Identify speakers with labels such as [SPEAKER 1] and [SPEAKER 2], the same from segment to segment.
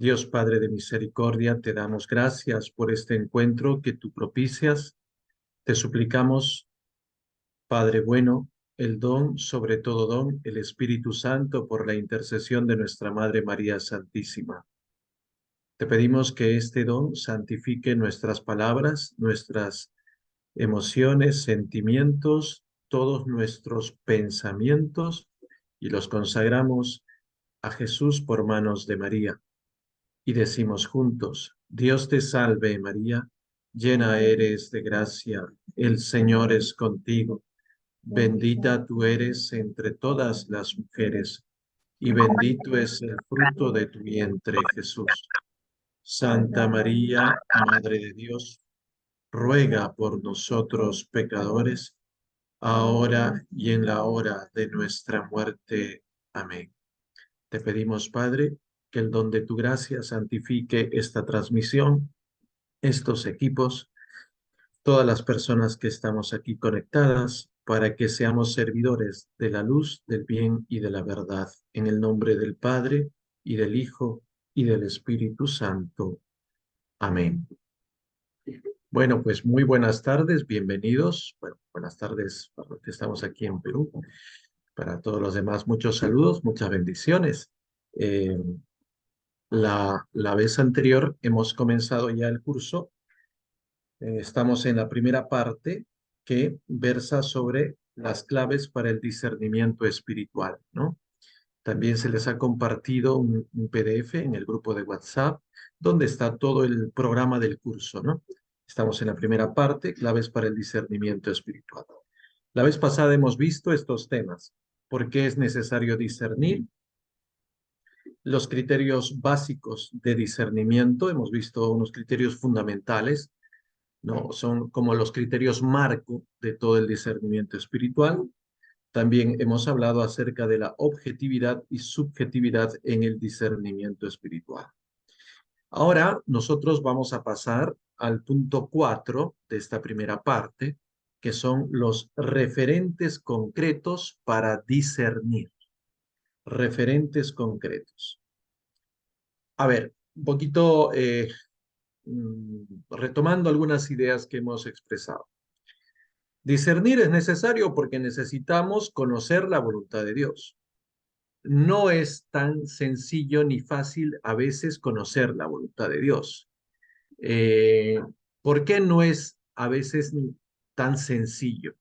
[SPEAKER 1] Dios Padre de misericordia, te damos gracias por este encuentro que tú propicias. Te suplicamos, Padre bueno, el don, sobre todo don, el Espíritu Santo, por la intercesión de nuestra Madre María Santísima. Te pedimos que este don santifique nuestras palabras, nuestras emociones, sentimientos, todos nuestros pensamientos y los consagramos a Jesús por manos de María. Y decimos juntos, Dios te salve María, llena eres de gracia, el Señor es contigo, bendita tú eres entre todas las mujeres, y bendito es el fruto de tu vientre, Jesús. Santa María, Madre de Dios, ruega por nosotros pecadores, ahora y en la hora de nuestra muerte. Amén. Te pedimos, Padre, que el don de tu gracia santifique esta transmisión, estos equipos, todas las personas que estamos aquí conectadas, para que seamos servidores de la luz, del bien y de la verdad. En el nombre del Padre, y del Hijo, y del Espíritu Santo. Amén. Bueno, pues muy buenas tardes, bienvenidos. Bueno, buenas tardes para los que estamos aquí en Perú. Para todos los demás, muchos saludos, muchas bendiciones. Eh, la vez anterior hemos comenzado ya el curso. Estamos en la primera parte que versa sobre las claves para el discernimiento espiritual, ¿no? También se les ha compartido un PDF en el grupo de WhatsApp donde está todo el programa del curso, ¿no? Estamos en la primera parte, claves para el discernimiento espiritual. La vez pasada hemos visto estos temas. ¿Por qué es necesario discernir? Los criterios básicos de discernimiento, hemos visto unos criterios fundamentales, ¿no? Son como los criterios marco de todo el discernimiento espiritual. También hemos hablado acerca de la objetividad y subjetividad en el discernimiento espiritual. Ahora nosotros vamos a pasar al punto 4 de esta primera parte, que son los referentes concretos para discernir. Referentes concretos. A ver, un poquito retomando algunas ideas que hemos expresado. Discernir es necesario porque necesitamos conocer la voluntad de Dios. No es tan sencillo ni fácil a veces conocer la voluntad de Dios. Eh, ¿Por qué no es a veces tan sencillo?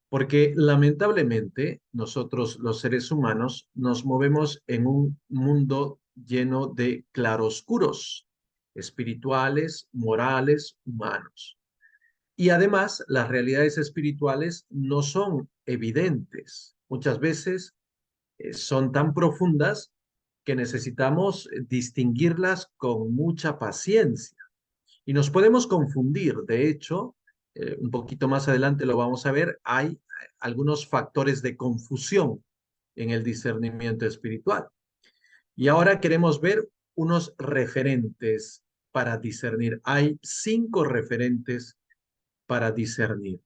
[SPEAKER 1] Porque lamentablemente nosotros los seres humanos nos movemos en un mundo lleno de claroscuros espirituales, morales, humanos. Y además las realidades espirituales no son evidentes. Muchas veces son tan profundas que necesitamos distinguirlas con mucha paciencia. Y nos podemos confundir. De hecho, un poquito más adelante lo vamos a ver, hay algunos factores de confusión en el discernimiento espiritual. Y ahora queremos ver unos referentes para discernir. Hay 5 referentes para discernir,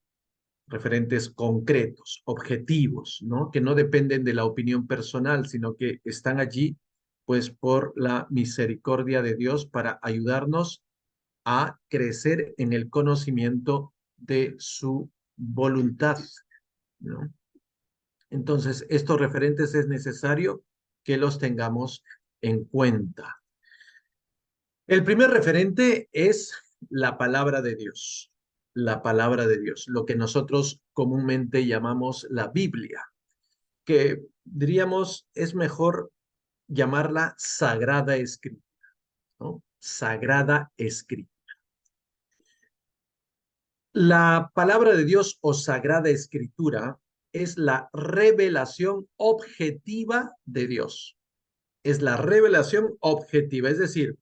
[SPEAKER 1] referentes concretos, objetivos, ¿no? Que no dependen de la opinión personal, sino que están allí, pues, por la misericordia de Dios para ayudarnos a crecer en el conocimiento de su voluntad, ¿no? Entonces, estos referentes es necesario que los tengamos en cuenta. El primer referente es la palabra de Dios, la palabra de Dios, lo que nosotros comúnmente llamamos la Biblia, que diríamos es mejor llamarla Sagrada Escritura, ¿no? Sagrada Escritura. La palabra de Dios o Sagrada Escritura es la revelación objetiva de Dios. Es la revelación objetiva, es decir,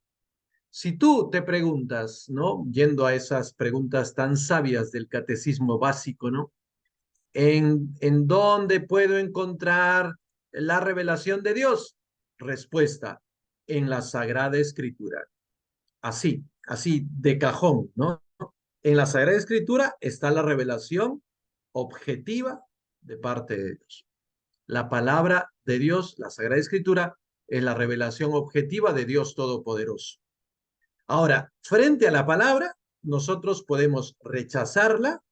[SPEAKER 1] si tú te preguntas, ¿no? Yendo a esas preguntas tan sabias del catecismo básico, ¿no? ¿En dónde puedo encontrar la revelación de Dios? Respuesta, en la Sagrada Escritura. Así de cajón, ¿no? En la Sagrada Escritura está la revelación objetiva de parte de Dios. La palabra de Dios, la Sagrada Escritura, es la revelación objetiva de Dios Todopoderoso. Ahora, frente a la palabra, nosotros podemos rechazarla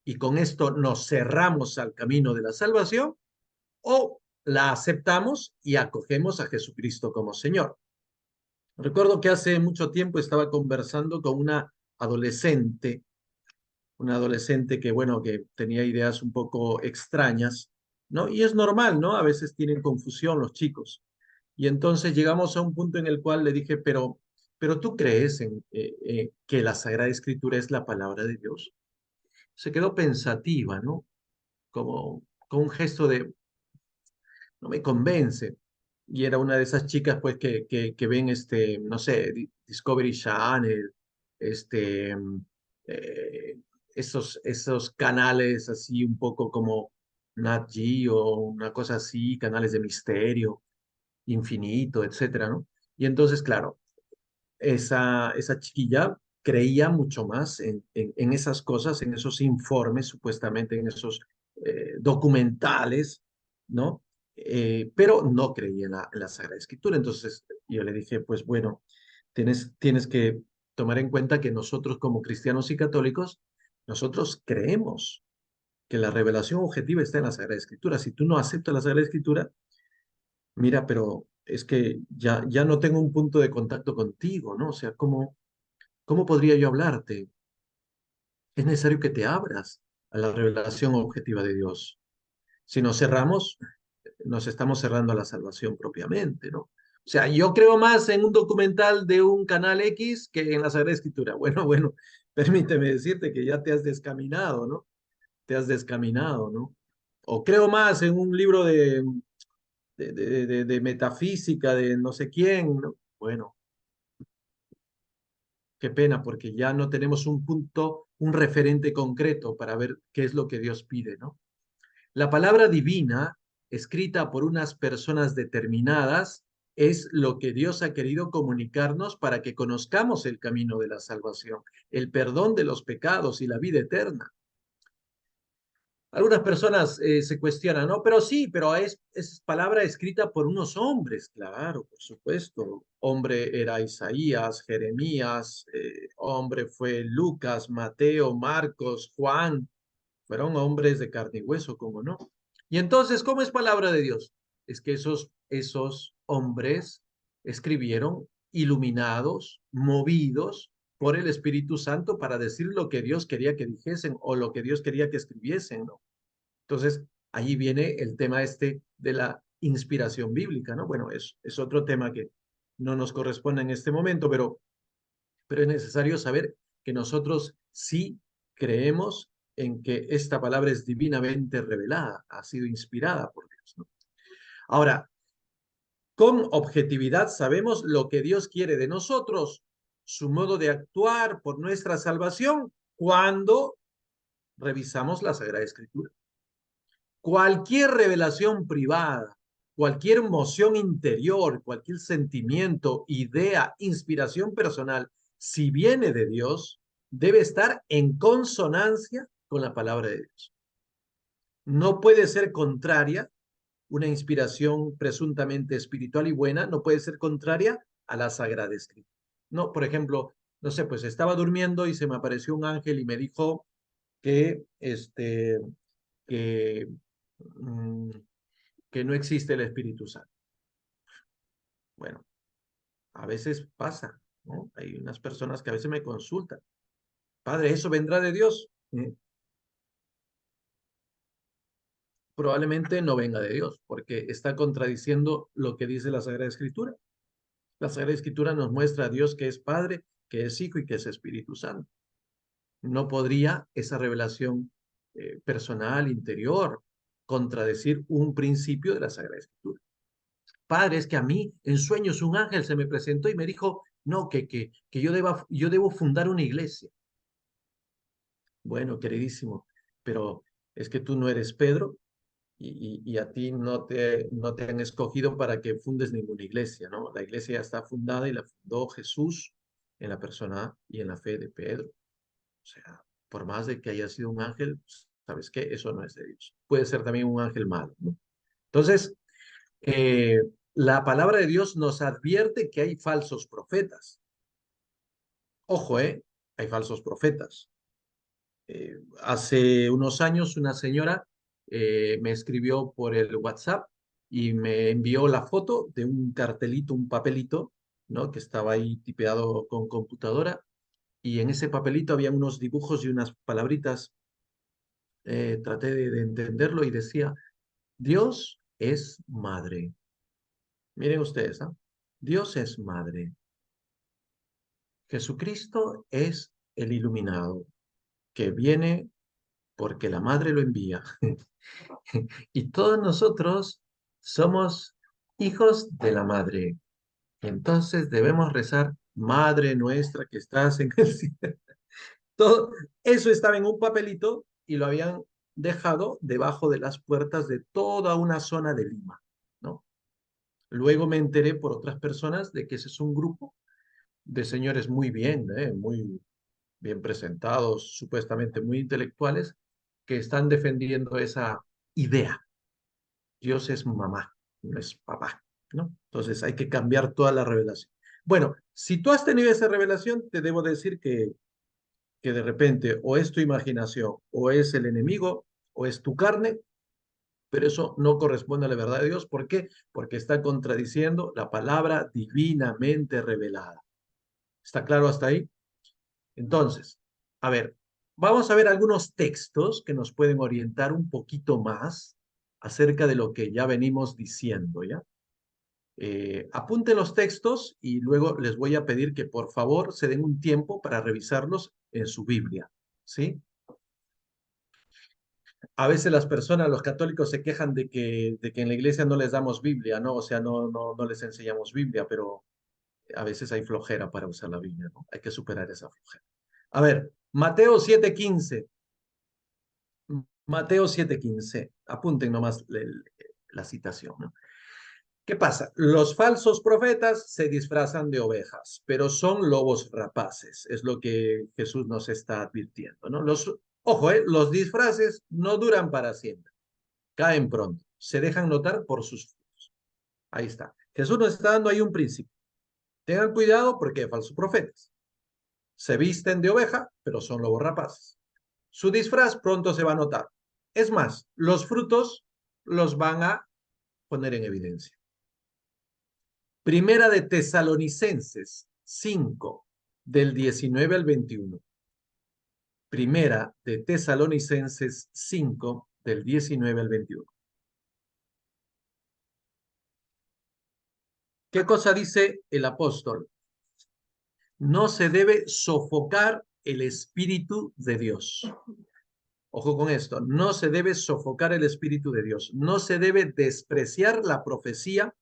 [SPEAKER 1] y con esto nos cerramos al camino de la salvación, o la aceptamos y acogemos a Jesucristo como Señor. Recuerdo que hace mucho tiempo estaba conversando con una adolescente que, bueno, que tenía ideas un poco extrañas, ¿no? Y es normal, ¿no? A veces tienen confusión los chicos. Y entonces llegamos a un punto en el cual le dije, pero ¿tú crees en que la Sagrada Escritura es la palabra de Dios? Se quedó pensativa, ¿no? Como con un gesto de, no me convence. Y era una de esas chicas, pues, que ven, no sé, Discovery Channel, este, eh, esos canales así un poco como Nat Geo, una cosa así, canales de misterio, infinito, etcétera, ¿no? Y entonces, claro, esa chiquilla creía mucho más en esas cosas, en esos informes, supuestamente en esos documentales, ¿no? Pero no creía en la Sagrada Escritura. Entonces yo le dije, pues bueno, tienes que tomar en cuenta que nosotros como cristianos y católicos, nosotros creemos que la revelación objetiva está en la Sagrada Escritura. Si tú no aceptas la Sagrada Escritura, mira, pero es que ya no tengo un punto de contacto contigo, ¿no? O sea, ¿cómo podría yo hablarte? Es necesario que te abras a la revelación objetiva de Dios. Si nos cerramos, nos estamos cerrando a la salvación propiamente, ¿no? O sea, yo creo más en un documental de un canal X que en la Sagrada Escritura. Bueno, permíteme decirte que ya te has descaminado, ¿no? Te has descaminado, ¿no? O creo más en un libro de metafísica de no sé quién, ¿no? Bueno, qué pena, porque ya no tenemos un punto, un referente concreto para ver qué es lo que Dios pide, ¿no? La palabra divina, escrita por unas personas determinadas, es lo que Dios ha querido comunicarnos para que conozcamos el camino de la salvación, el perdón de los pecados y la vida eterna. Algunas personas se cuestionan, ¿no? Pero sí, pero es palabra escrita por unos hombres, claro, por supuesto. Hombre era Isaías, Jeremías, hombre fue Lucas, Mateo, Marcos, Juan, fueron hombres de carne y hueso, ¿cómo no? Y entonces, ¿cómo es palabra de Dios? Es que esos hombres escribieron iluminados, movidos por el Espíritu Santo para decir lo que Dios quería que dijesen o lo que Dios quería que escribiesen, ¿no? Entonces, ahí viene el tema este de la inspiración bíblica, ¿no? Bueno, es otro tema que no nos corresponde en este momento, pero es necesario saber que nosotros sí creemos en que esta palabra es divinamente revelada, ha sido inspirada por Dios, ¿no? Ahora, con objetividad sabemos lo que Dios quiere de nosotros, su modo de actuar por nuestra salvación, cuando revisamos la Sagrada Escritura. Cualquier revelación privada, cualquier emoción interior, cualquier sentimiento, idea, inspiración personal, si viene de Dios, debe estar en consonancia con la palabra de Dios. No puede ser contraria, una inspiración presuntamente espiritual y buena, no puede ser contraria a la Sagrada Escritura. No, por ejemplo, no sé, pues estaba durmiendo y se me apareció un ángel y me dijo que, que mm, que no existe el Espíritu Santo. Bueno, a veces pasa, ¿no? Hay unas personas que a veces me consultan, Padre, ¿eso vendrá de Dios? Probablemente no venga de Dios, porque está contradiciendo lo que dice la Sagrada Escritura. La Sagrada Escritura nos muestra a Dios que es Padre, que es Hijo y que es Espíritu Santo. No podría esa revelación personal, interior, contradecir un principio de la Sagrada Escritura. Padre, es que a mí en sueños un ángel se me presentó y me dijo, no, que yo debo fundar una iglesia. Bueno, queridísimo, pero es que tú no eres Pedro y a ti no te han escogido para que fundes ninguna iglesia, ¿no? La iglesia ya está fundada y la fundó Jesús en la persona y en la fe de Pedro. O sea, por más de que haya sido un ángel, ¿sabes qué? Eso no es de Dios. Puede ser también un ángel malo, ¿no? Entonces, la palabra de Dios nos advierte que hay falsos profetas. Ojo, hay falsos profetas. Hace unos años una señora me escribió por el WhatsApp y me envió la foto de un cartelito, un papelito, ¿no? Que estaba ahí tipeado con computadora y en ese papelito había unos dibujos y unas palabritas. Traté de entenderlo y decía, Dios es madre. Miren ustedes, ¿ah? Dios es madre. Jesucristo es el iluminado, que viene porque la madre lo envía. Y todos nosotros somos hijos de la madre. Entonces debemos rezar, Madre nuestra que estás en el cielo. Todo eso estaba en un papelito y lo habían dejado debajo de las puertas de toda una zona de Lima, ¿no? Luego me enteré por otras personas de que ese es un grupo de señores muy bien presentados, supuestamente muy intelectuales, que están defendiendo esa idea. Dios es mamá, no es papá, ¿no? Entonces hay que cambiar toda la revelación. Bueno, si tú has tenido esa revelación, te debo decir que de repente o es tu imaginación, o es el enemigo, o es tu carne, pero eso no corresponde a la verdad de Dios. ¿Por qué? Porque está contradiciendo la palabra divinamente revelada. ¿Está claro hasta ahí? Entonces, a ver, vamos a ver algunos textos que nos pueden orientar un poquito más acerca de lo que ya venimos diciendo, ¿ya? Apunten los textos y luego les voy a pedir que por favor se den un tiempo para revisarlos en su Biblia, ¿sí? A veces las personas, los católicos se quejan de que en la iglesia no les damos Biblia, ¿no? O sea, no les enseñamos Biblia, pero a veces hay flojera para usar la Biblia, ¿no? Hay que superar esa flojera. A ver, Mateo 7:15. Mateo 7:15. Apunten nomás la citación, ¿no? ¿Qué pasa? Los falsos profetas se disfrazan de ovejas, pero son lobos rapaces. Es lo que Jesús nos está advirtiendo, ¿no? Ojo, los disfraces no duran para siempre. Caen pronto. Se dejan notar por sus frutos. Ahí está. Jesús nos está dando ahí un principio. Tengan cuidado porque hay falsos profetas. Se visten de oveja, pero son lobos rapaces. Su disfraz pronto se va a notar. Es más, los frutos los van a poner en evidencia. Primera de Tesalonicenses 5, del 19 al 21. Primera de Tesalonicenses 5, del 19 al 21. ¿Qué cosa dice el apóstol? No se debe sofocar el Espíritu de Dios. Ojo con esto, no se debe sofocar el Espíritu de Dios, no se debe despreciar la profecía,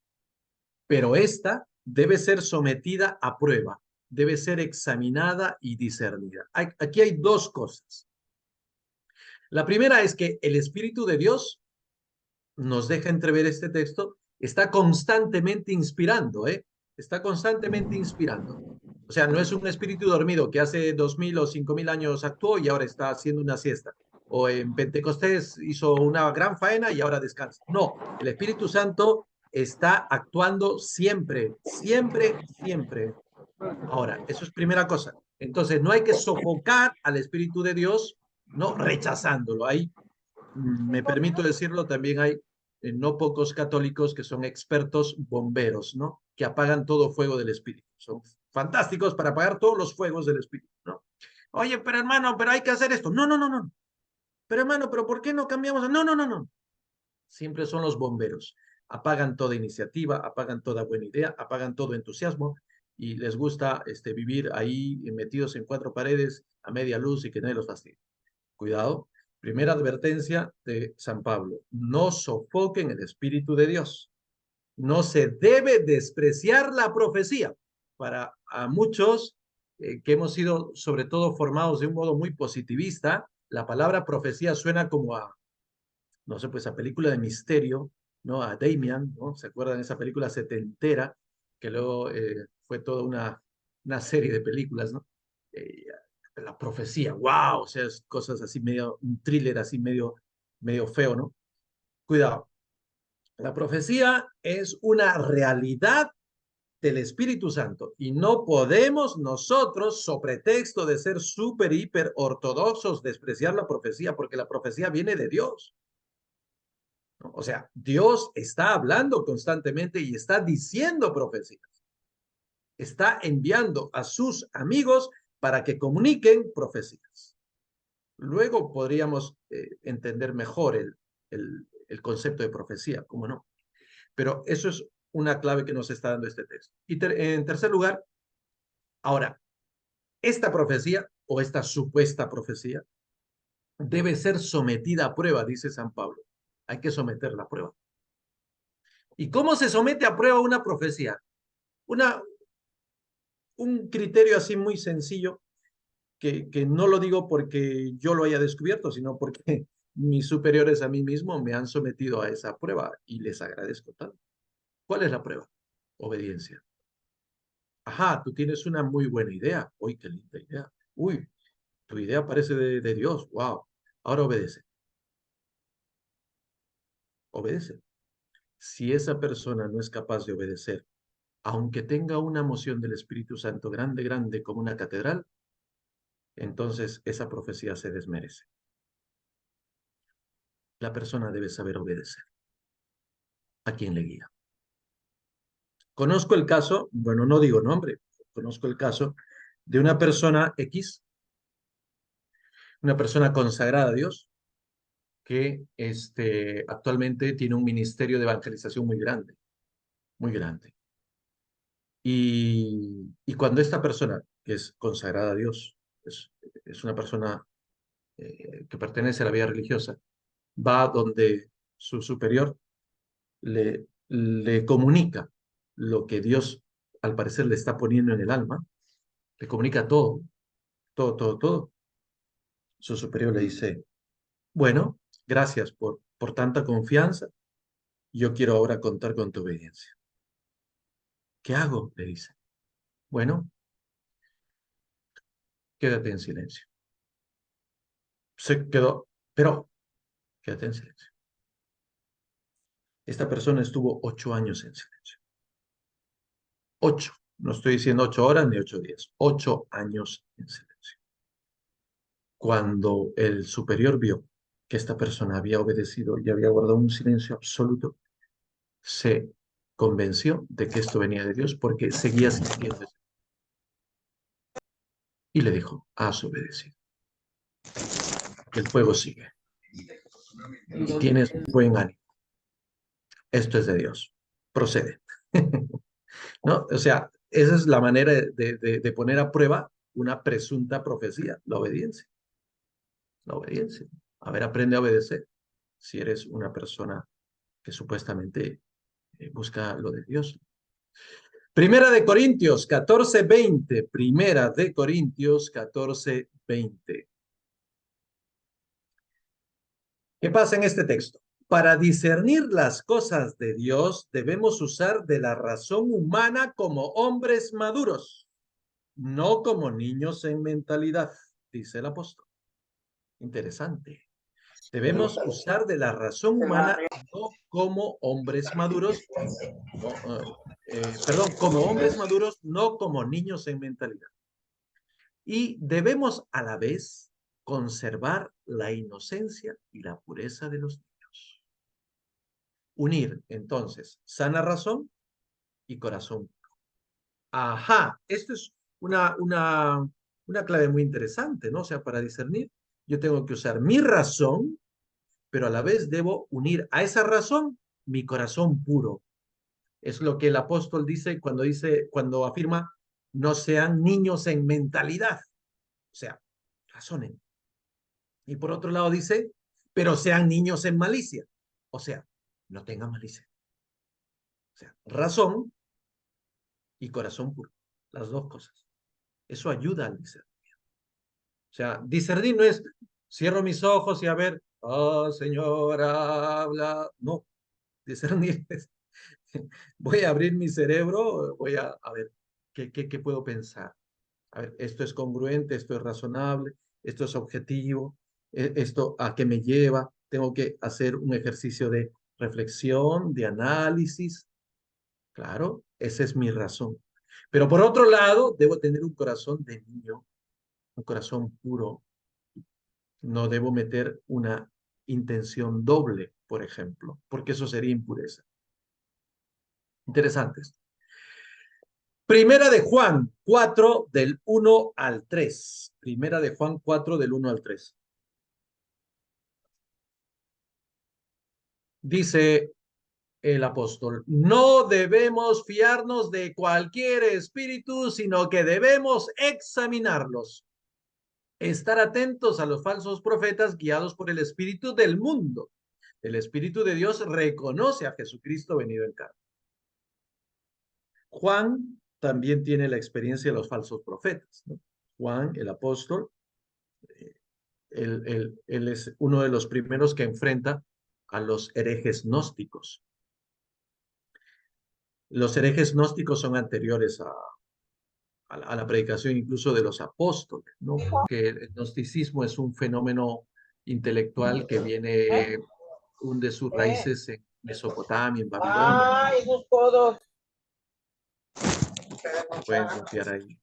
[SPEAKER 1] pero esta debe ser sometida a prueba, debe ser examinada y discernida. Aquí hay dos cosas. La primera es que el Espíritu de Dios, nos deja entrever este texto, está constantemente inspirando, ¿eh? Está constantemente inspirando. O sea, no es un espíritu dormido que hace 2000 o 5000 años actuó y ahora está haciendo una siesta. O en Pentecostés hizo una gran faena y ahora descansa. No, el Espíritu Santo está actuando siempre, siempre, siempre. Ahora, eso es primera cosa. Entonces, no hay que sofocar al Espíritu de Dios, no rechazándolo. Ahí me permito decirlo, también hay no pocos católicos que son expertos bomberos, ¿no? Que apagan todo fuego del espíritu. Son fantásticos para apagar todos los fuegos del espíritu, ¿no? Oye, pero hermano, pero hay que hacer esto. No, no, no, no. Pero hermano, pero ¿por qué no cambiamos? No, no, no, no. Siempre son los bomberos. Apagan toda iniciativa, apagan toda buena idea, apagan todo entusiasmo y les gusta vivir ahí metidos en cuatro paredes a media luz y que nadie los fastidie. Cuidado. Primera advertencia de San Pablo. No sofoquen el Espíritu de Dios. No se debe despreciar la profecía. Para a muchos que hemos sido sobre todo formados de un modo muy positivista, la palabra profecía suena como a, no sé, pues a película de misterio, ¿no? A Damian, ¿no? ¿Se acuerdan de esa película setentera? Que luego fue toda una serie de películas, ¿no? Eh, la profecía, wow, o sea, es cosas así medio, un thriller así medio feo, ¿no? Cuidado. La profecía es una realidad del Espíritu Santo y no podemos nosotros, sobre pretexto de ser súper, hiper ortodoxos, despreciar la profecía, porque la profecía viene de Dios, ¿no? O sea, Dios está hablando constantemente y está diciendo profecías. Está enviando a sus amigos para que comuniquen profecías. Luego podríamos entender mejor el concepto de profecía, ¿cómo no? Pero eso es una clave que nos está dando este texto. Y en tercer lugar, ahora, esta profecía o esta supuesta profecía debe ser sometida a prueba, dice San Pablo. Hay que someterla a prueba. ¿Y cómo se somete a prueba una profecía? Una, un criterio así muy sencillo que no lo digo porque yo lo haya descubierto, sino porque mis superiores a mí mismo me han sometido a esa prueba y les agradezco tanto. ¿Cuál es la prueba? Obediencia. Ajá, tú tienes una muy buena idea. Uy, qué linda idea. Uy, tu idea parece de Dios. Wow. Ahora obedece. Obedece. Si esa persona no es capaz de obedecer, aunque tenga una moción del Espíritu Santo grande, grande como una catedral, entonces esa profecía se desmerece. La persona debe saber obedecer a quien le guía. Conozco el caso, bueno, no digo nombre, conozco el caso de una persona X, una persona consagrada a Dios, que actualmente tiene un ministerio de evangelización muy grande, muy grande. Y cuando esta persona, que es consagrada a Dios, es una persona que pertenece a la vida religiosa, va donde su superior le comunica lo que Dios al parecer le está poniendo en el alma, le comunica todo, todo, todo, todo. Su superior le dice, bueno, gracias por tanta confianza, yo quiero ahora contar con tu obediencia. ¿Qué hago? Le dice. Bueno, quédate en silencio. Se quedó, pero quédate en silencio. Esta persona estuvo 8 años en silencio. 8. No estoy diciendo 8 horas ni 8 días. 8 años en silencio. Cuando el superior vio que esta persona había obedecido y había guardado un silencio absoluto, se convenció de que esto venía de Dios porque seguía sintiendo. Y le dijo, has obedecido. El fuego sigue. Y tienes buen ánimo. Esto es de Dios. Procede. ¿No? O sea, esa es la manera de poner a prueba una presunta profecía, la obediencia. La obediencia. A ver, aprende a obedecer si eres una persona que supuestamente busca lo de Dios. Primera de Corintios 14:20. Primera de Corintios 14:20. ¿Qué pasa en este texto? Para discernir las cosas de Dios debemos usar de la razón humana como hombres maduros, no como niños en mentalidad, dice el apóstol. Interesante. Debemos usar de la razón humana no como hombres maduros, no, perdón, como hombres maduros, no como niños en mentalidad. Y debemos a la vez conservar la inocencia y la pureza de los niños. Unir entonces sana razón y corazón. Ajá, esto es una clave muy interesante, ¿no? O sea, para discernir, yo tengo que usar mi razón, pero a la vez debo unir a esa razón mi corazón puro. Es lo que el apóstol dice, cuando afirma, no sean niños en mentalidad. O sea, razonen. Y por otro lado dice, pero sean niños en malicia. O sea, no tengan malicia. O sea, razón y corazón puro. Las dos cosas. Eso ayuda al discernir. O sea, discernir no es cierro mis ojos y a ver, oh Señor, habla. No, discernir es voy a abrir mi cerebro, voy a ver qué puedo pensar. A ver, esto es congruente, esto es razonable, esto es objetivo, esto a qué me lleva. Tengo que hacer un ejercicio de reflexión, de análisis. Claro, esa es mi razón. Pero por otro lado, debo tener un corazón de niño, un corazón puro. No debo meter una intención doble, por ejemplo, porque eso sería impureza. Interesante esto. Primera de Juan 4 del 1 al 3. Primera de Juan 4 del 1 al 3. Dice el apóstol, no debemos fiarnos de cualquier espíritu, sino que debemos examinarlos. Estar atentos a los falsos profetas guiados por el espíritu del mundo. El espíritu de Dios reconoce a Jesucristo venido en carne. Juan también tiene la experiencia de los falsos profetas, ¿no? Juan, el apóstol, él es uno de los primeros que enfrenta a los herejes gnósticos. Los herejes gnósticos son anteriores a la predicación incluso de los apóstoles, ¿no? Porque el gnosticismo es un fenómeno intelectual que viene, hunde sus raíces en Mesopotamia, en Babilonia.
[SPEAKER 2] ¡Ay, esos codos!
[SPEAKER 1] Pueden confiar ahí.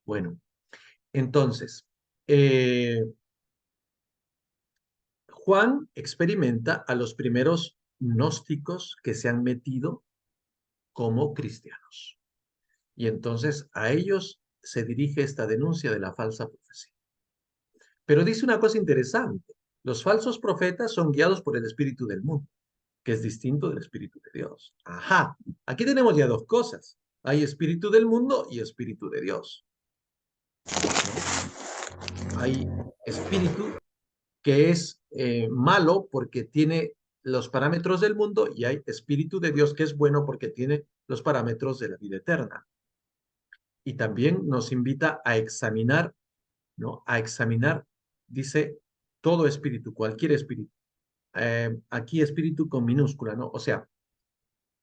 [SPEAKER 1] Bueno, entonces, Juan experimenta a los primeros gnósticos que se han metido como cristianos. Y entonces a ellos se dirige esta denuncia de la falsa profecía. Pero dice una cosa interesante. Los falsos profetas son guiados por el espíritu del mundo, que es distinto del espíritu de Dios. Ajá, aquí tenemos ya dos cosas. Hay espíritu del mundo y espíritu de Dios. Hay espíritu que es malo porque tiene los parámetros del mundo y hay espíritu de Dios que es bueno porque tiene los parámetros de la vida eterna. Y también nos invita a examinar, ¿no? A examinar, dice, todo espíritu, cualquier espíritu. Aquí espíritu con minúscula, ¿no? O sea,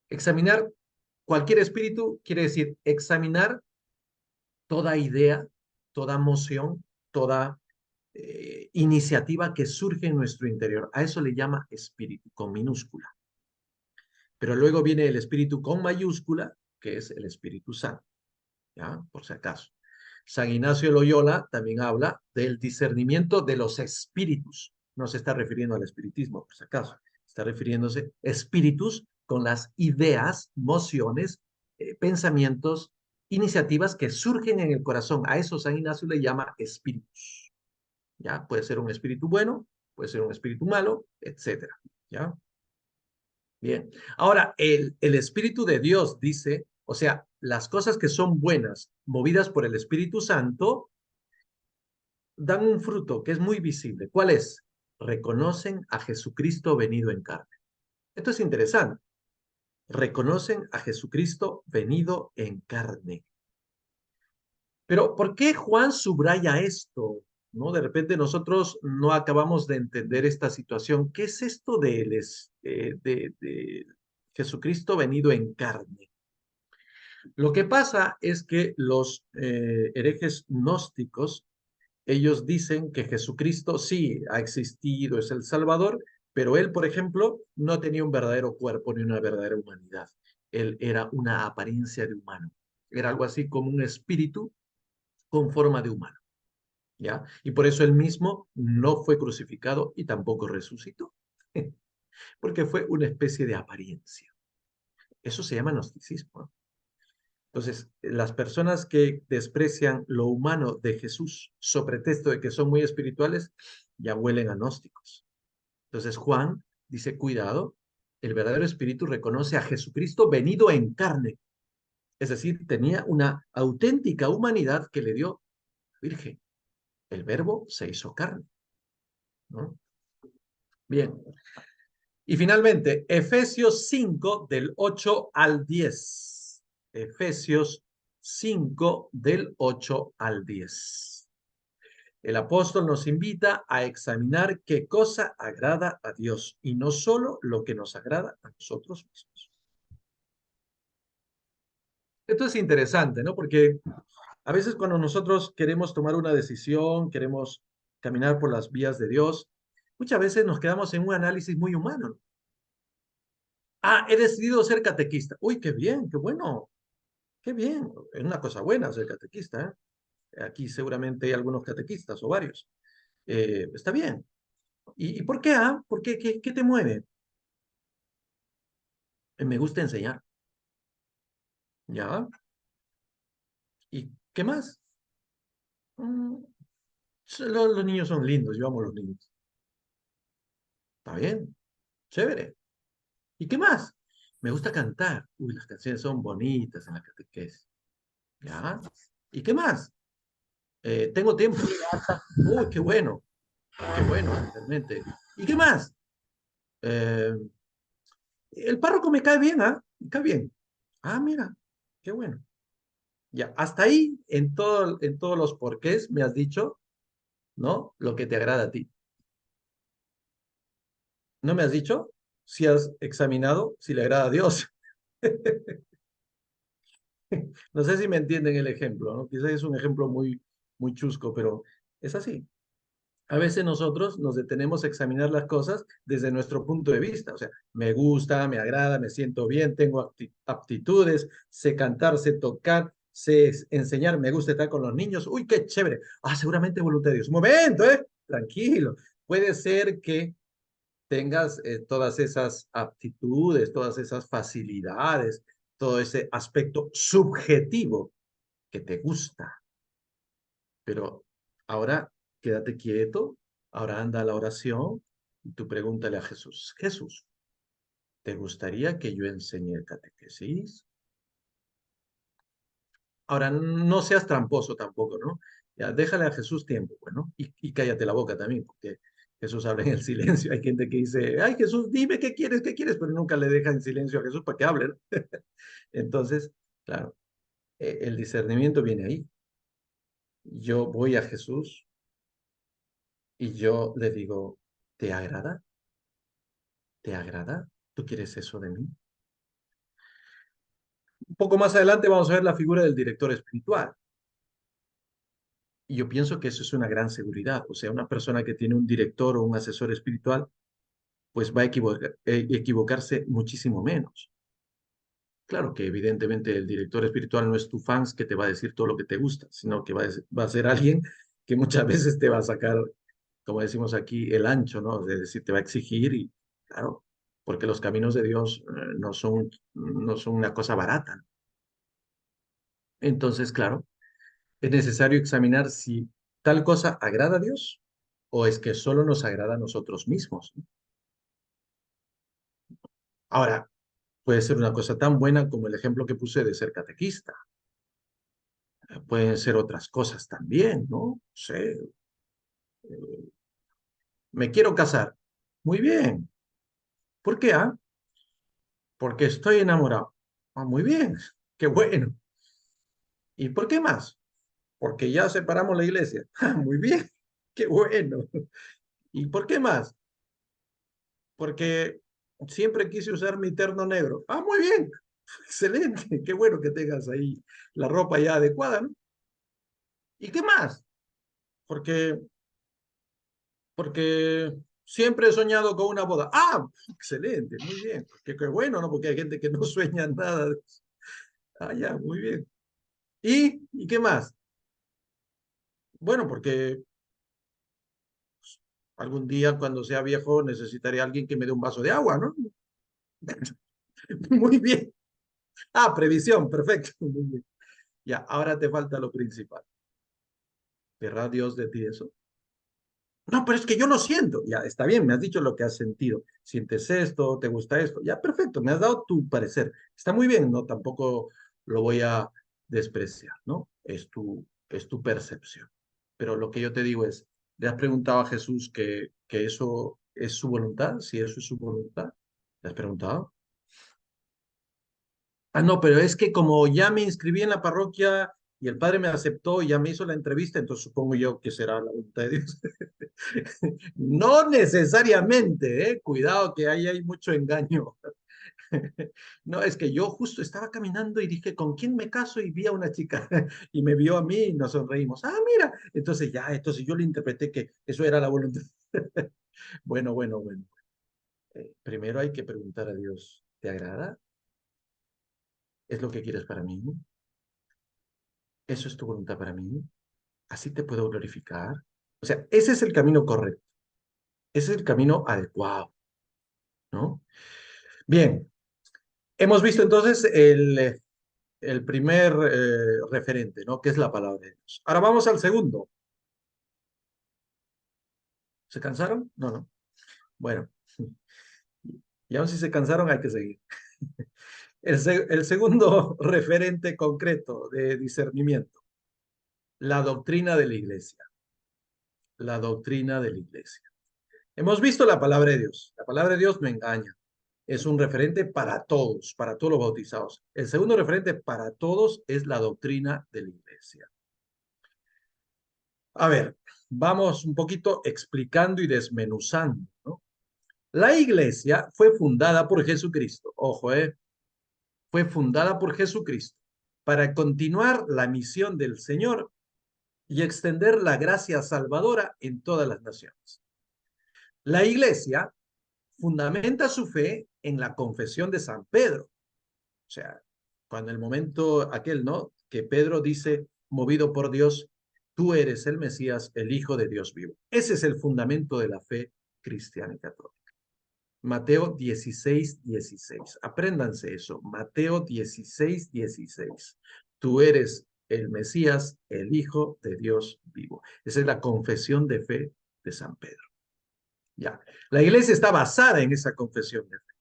[SPEAKER 1] examinar cualquier espíritu quiere decir examinar toda idea, toda moción, toda iniciativa que surge en nuestro interior. A eso le llama espíritu, con minúscula. Pero luego viene el espíritu con mayúscula, que es el Espíritu Santo, ¿ya? Por si acaso. San Ignacio de Loyola también habla del discernimiento de los espíritus. No se está refiriendo al espiritismo, por si acaso. Está refiriéndose a espíritus con las ideas, mociones, pensamientos, iniciativas que surgen en el corazón. A eso San Ignacio le llama espíritus. ¿Ya? Puede ser un espíritu bueno, puede ser un espíritu malo, etcétera. ¿Ya? Bien. Ahora, el Espíritu de Dios dice, o sea, las cosas que son buenas, movidas por el Espíritu Santo, dan un fruto que es muy visible. ¿Cuál es? Reconocen a Jesucristo venido en carne. Esto es interesante. Reconocen a Jesucristo venido en carne. Pero ¿por qué Juan subraya esto? ¿No? De repente nosotros no acabamos de entender esta situación. ¿Qué es esto de Jesucristo venido en carne? Lo que pasa es que los herejes gnósticos, ellos dicen que Jesucristo sí ha existido, es el Salvador, pero él, por ejemplo, no tenía un verdadero cuerpo ni una verdadera humanidad. Él era una apariencia de humano. Era algo así como un espíritu con forma de humano, ¿ya? Y por eso él mismo no fue crucificado y tampoco resucitó, porque fue una especie de apariencia. Eso se llama gnosticismo, ¿no? Entonces, las personas que desprecian lo humano de Jesús, sobre pretexto de que son muy espirituales, ya huelen a gnósticos. Entonces, Juan dice, cuidado, el verdadero espíritu reconoce a Jesucristo venido en carne. Es decir, tenía una auténtica humanidad que le dio la Virgen. El verbo se hizo carne, ¿no? Bien. Y finalmente, Efesios 5 del 8 al 10. Efesios 5 del 8 al 10. El apóstol nos invita a examinar qué cosa agrada a Dios y no solo lo que nos agrada a nosotros mismos. Esto es interesante, ¿no? Porque a veces cuando nosotros queremos tomar una decisión, queremos caminar por las vías de Dios, muchas veces nos quedamos en un análisis muy humano, ¿no? Ah, he decidido ser catequista. Uy, qué bien, qué bueno, qué bien. Es una cosa buena ser catequista, ¿eh? Aquí seguramente hay algunos catequistas o varios. Está bien. ¿Y por qué, ah? ¿Por qué? ¿Qué te mueve? Me gusta enseñar. ¿Ya? ¿Y qué más? Mm, los niños son lindos, yo amo a los niños. Está bien, chévere. ¿Y qué más? Me gusta cantar. Uy, las canciones son bonitas en la catequesis. ¿Ya? ¿Y qué más? Tengo tiempo. Uy, qué bueno, realmente. ¿Y qué más? Eh, el párroco me cae bien, ¿ah? Me cae bien. Ah, mira, qué bueno. Ya, hasta ahí, en todos los porqués, me has dicho, ¿no? Lo que te agrada a ti. ¿No me has dicho si has examinado si le agrada a Dios? No sé si me entienden el ejemplo, ¿no? Quizás es un ejemplo muy chusco, pero es así. A veces nosotros nos detenemos a examinar las cosas desde nuestro punto de vista. O sea, me gusta, me agrada, me siento bien, tengo aptitudes, sé cantar, sé tocar, sé enseñar, me gusta estar con los niños. Uy, qué chévere. Ah, seguramente voluntad de Dios. Un momento, ¿eh? Tranquilo. Puede ser que tengas todas esas aptitudes, todas esas facilidades, todo ese aspecto subjetivo que te gusta, pero ahora quédate quieto, ahora anda a la oración y tú pregúntale a Jesús, Jesús, ¿te gustaría que yo enseñe el catequesis? Ahora, no seas tramposo tampoco, ¿no? Ya, déjale a Jesús tiempo, bueno, y cállate la boca también, porque Jesús habla en el silencio. Hay gente que dice, ay, Jesús, dime qué quieres, pero nunca le deja en silencio a Jesús para que hable, ¿no? Entonces, claro, el discernimiento viene ahí. Yo voy a Jesús y yo le digo, ¿te agrada? ¿Te agrada? ¿Tú quieres eso de mí? Un poco más adelante vamos a ver la figura del director espiritual. Y yo pienso que eso es una gran seguridad. O sea, una persona que tiene un director o un asesor espiritual, pues va a equivocarse muchísimo menos. Claro que evidentemente el director espiritual no es tu fans que te va a decir todo lo que te gusta, sino que va a ser alguien que muchas veces te va a sacar, como decimos aquí, el ancho, ¿no? Es decir, te va a exigir y, claro, porque los caminos de Dios no son una cosa barata, ¿no? Entonces, claro, es necesario examinar si tal cosa agrada a Dios o es que solo nos agrada a nosotros mismos, ¿no? Ahora, puede ser una cosa tan buena como el ejemplo que puse de ser catequista. Pueden ser otras cosas también, ¿no? No sé, me quiero casar. Muy bien. ¿Por qué? Ah? Porque estoy enamorado. Ah, muy bien. Qué bueno. ¿Y por qué más? Porque ya separamos la iglesia. Ah, muy bien. Qué bueno. ¿Y por qué más? Porque siempre quise usar mi terno negro. Ah, muy bien. Excelente. Qué bueno que tengas ahí la ropa ya adecuada, ¿no? ¿Y qué más? Porque porque siempre he soñado con una boda. Ah, excelente, muy bien. Qué bueno, ¿no? Porque hay gente que no sueña nada de eso. Ah, ya, muy bien. ¿Y qué más? Bueno, porque algún día cuando sea viejo necesitaré a alguien que me dé un vaso de agua, ¿no? Muy bien. Ah, previsión, perfecto. Muy bien. Ya, ahora te falta lo principal. ¿Querrá Dios de ti eso? No, pero es que yo lo siento. Ya, está bien, me has dicho lo que has sentido. Sientes esto, te gusta esto. Ya, perfecto, me has dado tu parecer. Está muy bien, no, tampoco lo voy a despreciar, ¿no? Es tu percepción. Pero lo que yo te digo es, ¿le has preguntado a Jesús que eso es su voluntad? Si eso es su voluntad, ¿le has preguntado? Ah, no, pero es que como ya me inscribí en la parroquia y el padre me aceptó y ya me hizo la entrevista, entonces supongo yo que será la voluntad de Dios. No necesariamente, ¿eh? Cuidado que ahí hay mucho engaño. No, es que yo justo estaba caminando y dije, ¿con quién me caso? Y vi a una chica y me vio a mí y nos sonreímos. Ah, mira. Entonces ya, entonces yo le interpreté que eso era la voluntad. Bueno. Primero hay que preguntar a Dios. ¿Te agrada? ¿Es lo que quieres para mí? ¿Eso es tu voluntad para mí? ¿Así te puedo glorificar? O sea, ese es el camino correcto. Ese es el camino adecuado, ¿no? Bien, hemos visto entonces el primer referente, ¿no? Que es la palabra de Dios. Ahora vamos al segundo. ¿Se cansaron? No, no. Bueno, y aún si se cansaron, hay que seguir. El segundo referente concreto de discernimiento, la doctrina de la iglesia. La doctrina de la iglesia. Hemos visto la palabra de Dios. La palabra de Dios no engaña. Es un referente para todos los bautizados. El segundo referente para todos es la doctrina de la iglesia. A ver, vamos un poquito explicando y desmenuzando, ¿no? La iglesia fue fundada por Jesucristo. Ojo, fue fundada por Jesucristo para continuar la misión del Señor y extender la gracia salvadora en todas las naciones. La iglesia fundamenta su fe en la confesión de San Pedro. O sea, cuando el momento aquel, ¿no? Que Pedro dice, movido por Dios, tú eres el Mesías, el Hijo de Dios vivo. Ese es el fundamento de la fe cristiana y católica. Mateo 16, 16. Apréndanse eso. Mateo 16, 16. Tú eres el Mesías, el Hijo de Dios vivo. Esa es la confesión de fe de San Pedro. Ya. La iglesia está basada en esa confesión de fe.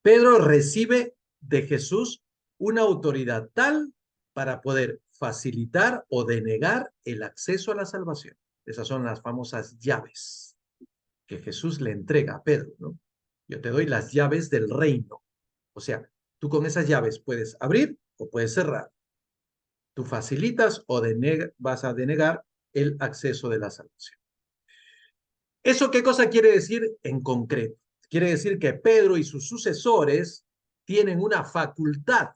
[SPEAKER 1] Pedro recibe de Jesús una autoridad tal para poder facilitar o denegar el acceso a la salvación. Esas son las famosas llaves que Jesús le entrega a Pedro, ¿no? Yo te doy las llaves del reino. O sea, tú con esas llaves puedes abrir o puedes cerrar. Tú facilitas o vas a denegar el acceso de la salvación. ¿Eso qué cosa quiere decir en concreto? Quiere decir que Pedro y sus sucesores tienen una facultad,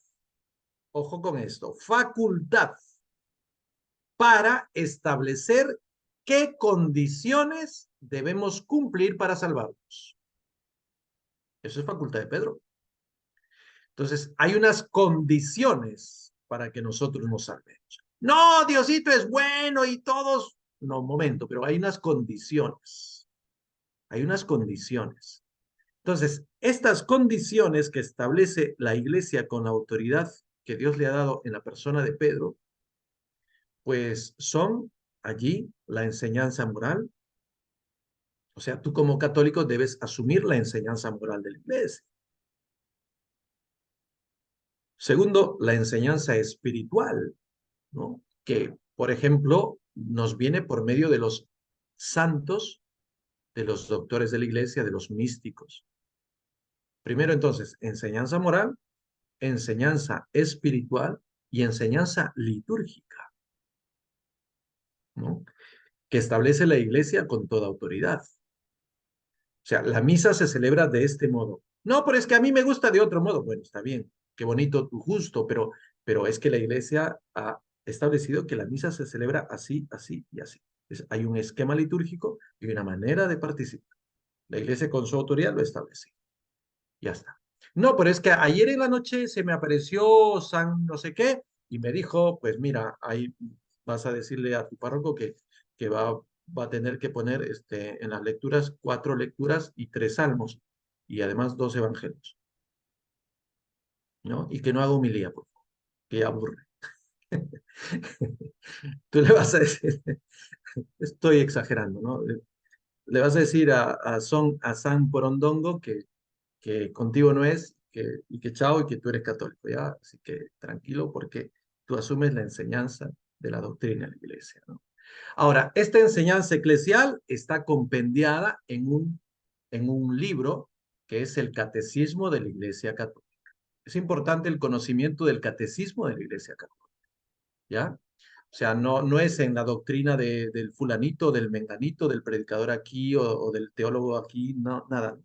[SPEAKER 1] ojo con esto, facultad para establecer qué condiciones debemos cumplir para salvarnos. Eso es facultad de Pedro. Entonces, hay unas condiciones para que nosotros nos salvemos. No, Diosito es bueno y todos. No, un momento, pero hay unas condiciones. Hay unas condiciones. Entonces, estas condiciones que establece la iglesia con la autoridad que Dios le ha dado en la persona de Pedro, pues son allí la enseñanza moral. O sea, tú como católico debes asumir la enseñanza moral de la iglesia. Segundo, la enseñanza espiritual, ¿no? Que, por ejemplo, nos viene por medio de los santos, de los doctores de la iglesia, de los místicos. Primero, entonces, enseñanza moral, enseñanza espiritual y enseñanza litúrgica, ¿no? Que establece la iglesia con toda autoridad. O sea, la misa se celebra de este modo. No, pero es que a mí me gusta de otro modo. Bueno, está bien, qué bonito tu gusto, pero es que la iglesia ha establecido que la misa se celebra así, así y así. Hay un esquema litúrgico y una manera de participar. La iglesia con su autoridad lo establece. Ya está. No, pero es que ayer en la noche se me apareció San no sé qué y me dijo, pues mira, ahí vas a decirle a tu párroco que va a tener que poner en las lecturas 4 lecturas y 3 salmos y además 2 evangelios, ¿no? Y que no haga homilía, por favor, que ya aburre. Tú le vas a decir, estoy exagerando, ¿no? Le vas a decir a San Porondongo que contigo no es, y que chao, y que tú eres católico, ¿ya? Así que tranquilo porque tú asumes la enseñanza de la doctrina de la iglesia, ¿no? Ahora, esta enseñanza eclesial está compendiada en un libro que es el Catecismo de la Iglesia Católica. Es importante el conocimiento del Catecismo de la Iglesia Católica, ¿ya? O sea, no es en la doctrina del fulanito, del menganito, del predicador aquí o del teólogo aquí, no, nada.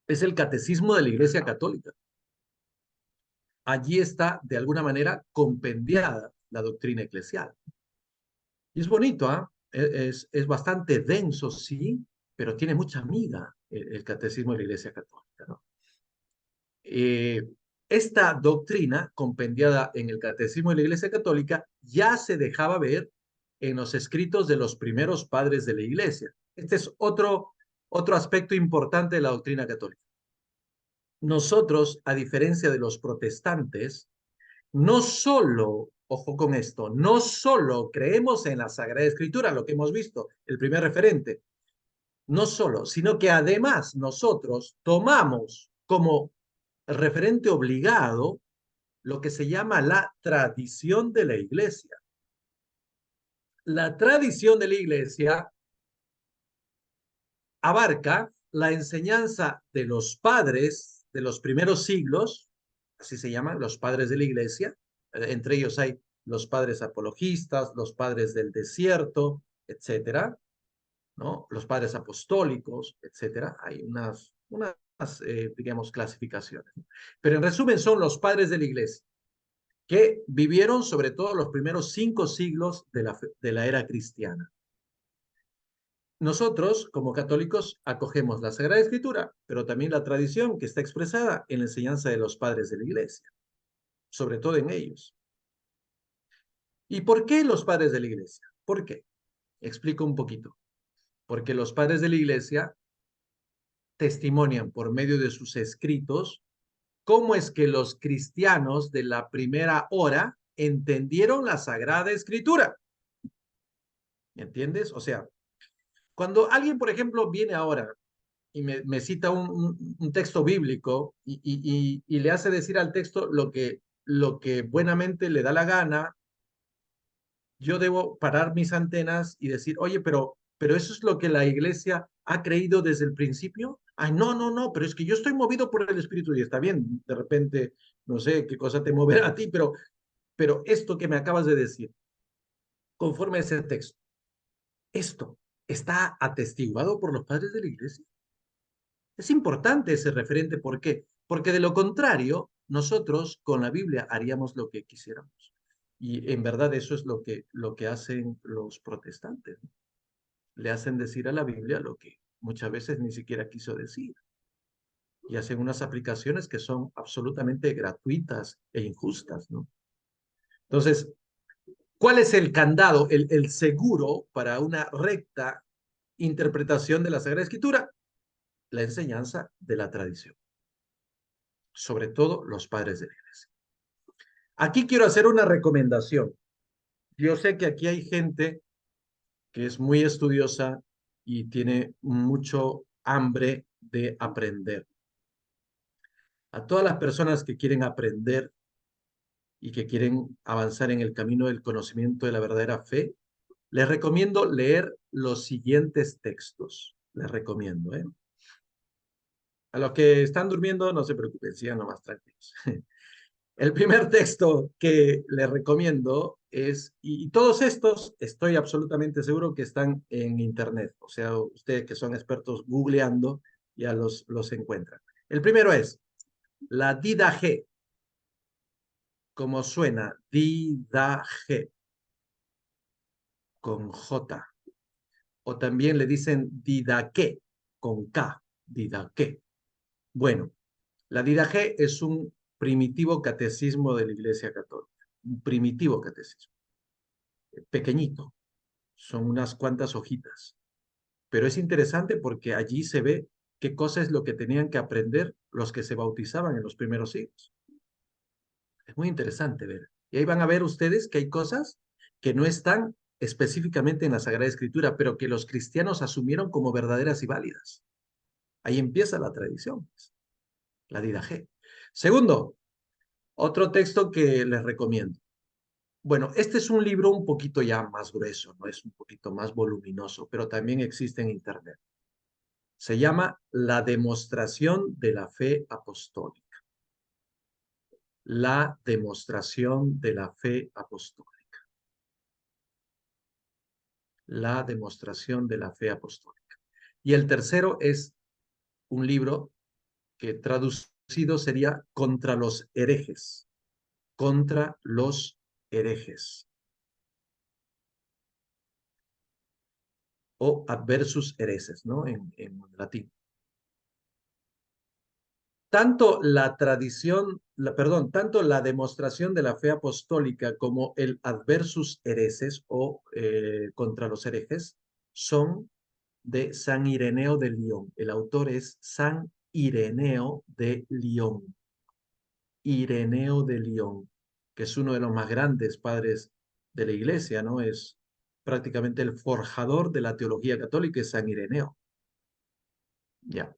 [SPEAKER 1] Es el Catecismo de la Iglesia Católica. Allí está, de alguna manera, compendiada la doctrina eclesial. Y es bonito, ¿ah? Es bastante denso, sí, pero tiene mucha miga el catecismo de la Iglesia Católica, ¿no? Esta doctrina compendiada en el catecismo de la Iglesia Católica ya se dejaba ver en los escritos de los primeros padres de la Iglesia. Este es otro aspecto importante de la doctrina católica. Nosotros, a diferencia de los protestantes, no solo, ojo con esto, no solo creemos en la Sagrada Escritura, lo que hemos visto, el primer referente, no solo, sino que además nosotros tomamos como referente obligado lo que se llama la tradición de la Iglesia. La tradición de la Iglesia abarca la enseñanza de los padres de los primeros siglos, así se llaman los padres de la Iglesia, entre ellos hay los padres apologistas, los padres del desierto, etcétera, ¿no? Los padres apostólicos, etcétera. Hay unas digamos, clasificaciones. Pero en resumen son los padres de la Iglesia, que vivieron sobre todo los primeros 5 siglos de la era cristiana. Nosotros, como católicos, acogemos la Sagrada Escritura, pero también la tradición que está expresada en la enseñanza de los padres de la Iglesia, sobre todo en ellos. ¿Y por qué los padres de la Iglesia? ¿Por qué? Explico un poquito. Porque los padres de la Iglesia testimonian por medio de sus escritos cómo es que los cristianos de la primera hora entendieron la Sagrada Escritura. ¿Me entiendes? O sea, cuando alguien, por ejemplo, viene ahora y me cita un texto bíblico y le hace decir al texto lo que buenamente le da la gana, yo debo parar mis antenas y decir, oye, pero eso es lo que la iglesia ha creído desde el principio. Ay, no, no, no, pero es que yo estoy movido por el Espíritu y está bien, de repente, no sé qué cosa te moverá a ti, pero esto que me acabas de decir, conforme a ese texto, esto está atestiguado por los padres de la iglesia. Es importante ese referente, ¿por qué? Porque de lo contrario, nosotros con la Biblia haríamos lo que quisiéramos. Y en verdad eso es lo que hacen los protestantes, ¿no? Le hacen decir a la Biblia lo que muchas veces ni siquiera quiso decir. Y hacen unas aplicaciones que son absolutamente gratuitas e injustas, ¿no? Entonces, ¿cuál es el candado, el seguro para una recta interpretación de la Sagrada Escritura? La enseñanza de la tradición, sobre todo los padres de la iglesia. Aquí quiero hacer una recomendación. Yo sé que aquí hay gente que es muy estudiosa y tiene mucho hambre de aprender. A todas las personas que quieren aprender y que quieren avanzar en el camino del conocimiento de la verdadera fe, les recomiendo leer los siguientes textos. Les recomiendo, ¿eh? A los que están durmiendo, no se preocupen, sigan nomás tranquilos. El primer texto que les recomiendo es, y todos estos estoy absolutamente seguro que están en internet, o sea, ustedes que son expertos googleando ya los encuentran. El primero es la Didache, como suena, Didache, con J, o también le dicen Didaqué, con K, Didaqué. Bueno, la Didache es un primitivo catecismo de la Iglesia Católica, un primitivo catecismo, pequeñito, son unas cuantas hojitas, pero es interesante porque allí se ve qué cosa es lo que tenían que aprender los que se bautizaban en los primeros siglos. Es muy interesante ver. Y ahí van a ver ustedes que hay cosas que no están específicamente en la Sagrada Escritura, pero que los cristianos asumieron como verdaderas y válidas. Ahí empieza la tradición, pues, la Didache. Segundo, otro texto que les recomiendo. Bueno, este es un libro un poquito ya más grueso, ¿no? Es un poquito más voluminoso, pero también existe en Internet. Se llama La demostración de la fe apostólica. La demostración de la fe apostólica. La demostración de la fe apostólica. Y el tercero es un libro que traducido sería Contra los herejes. Contra los herejes. o adversus hereses, ¿no? En latín. Tanto la tradición, tanto la demostración de la fe apostólica como el adversus hereses o contra los herejes son de San Ireneo de Lyon. El autor es San Ireneo de Lyon. Ireneo de Lyon, que es uno de los más grandes padres de la Iglesia, ¿no? Es prácticamente el forjador de la teología católica, es San Ireneo. Ya.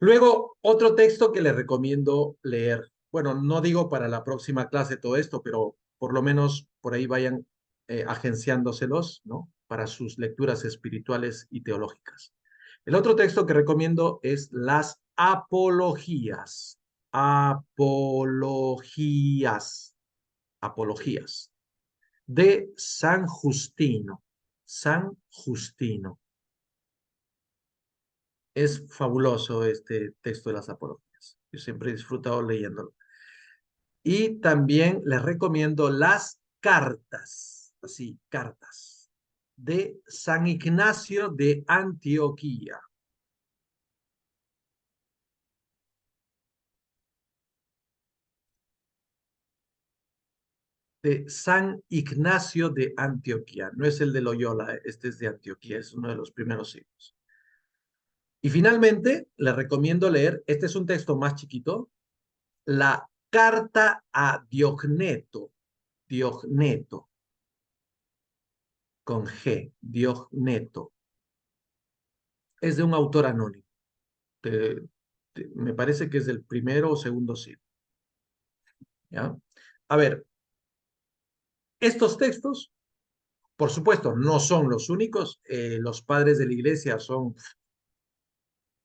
[SPEAKER 1] Luego, otro texto que les recomiendo leer. Bueno, no digo para la próxima clase todo esto, pero por lo menos por ahí vayan agenciándoselos, ¿no? Para sus lecturas espirituales y teológicas. El otro texto que recomiendo es las apologías. Apologías. Apologías. De San Justino. San Justino. Es fabuloso este texto de las apologías. Yo siempre he disfrutado leyéndolo. Y también les recomiendo las cartas, así, cartas, de San Ignacio de Antioquía. De San Ignacio de Antioquía. No es el de Loyola, este es de Antioquía, es uno de los primeros siglos. Y finalmente, les recomiendo leer, este es un texto más chiquito, la Carta a Diogneto. Diogneto, con G, Diogneto. Es de un autor anónimo. Me parece que es del primero o segundo siglo. ¿Ya? A ver, estos textos, por supuesto, no son los únicos. Los padres de la iglesia son,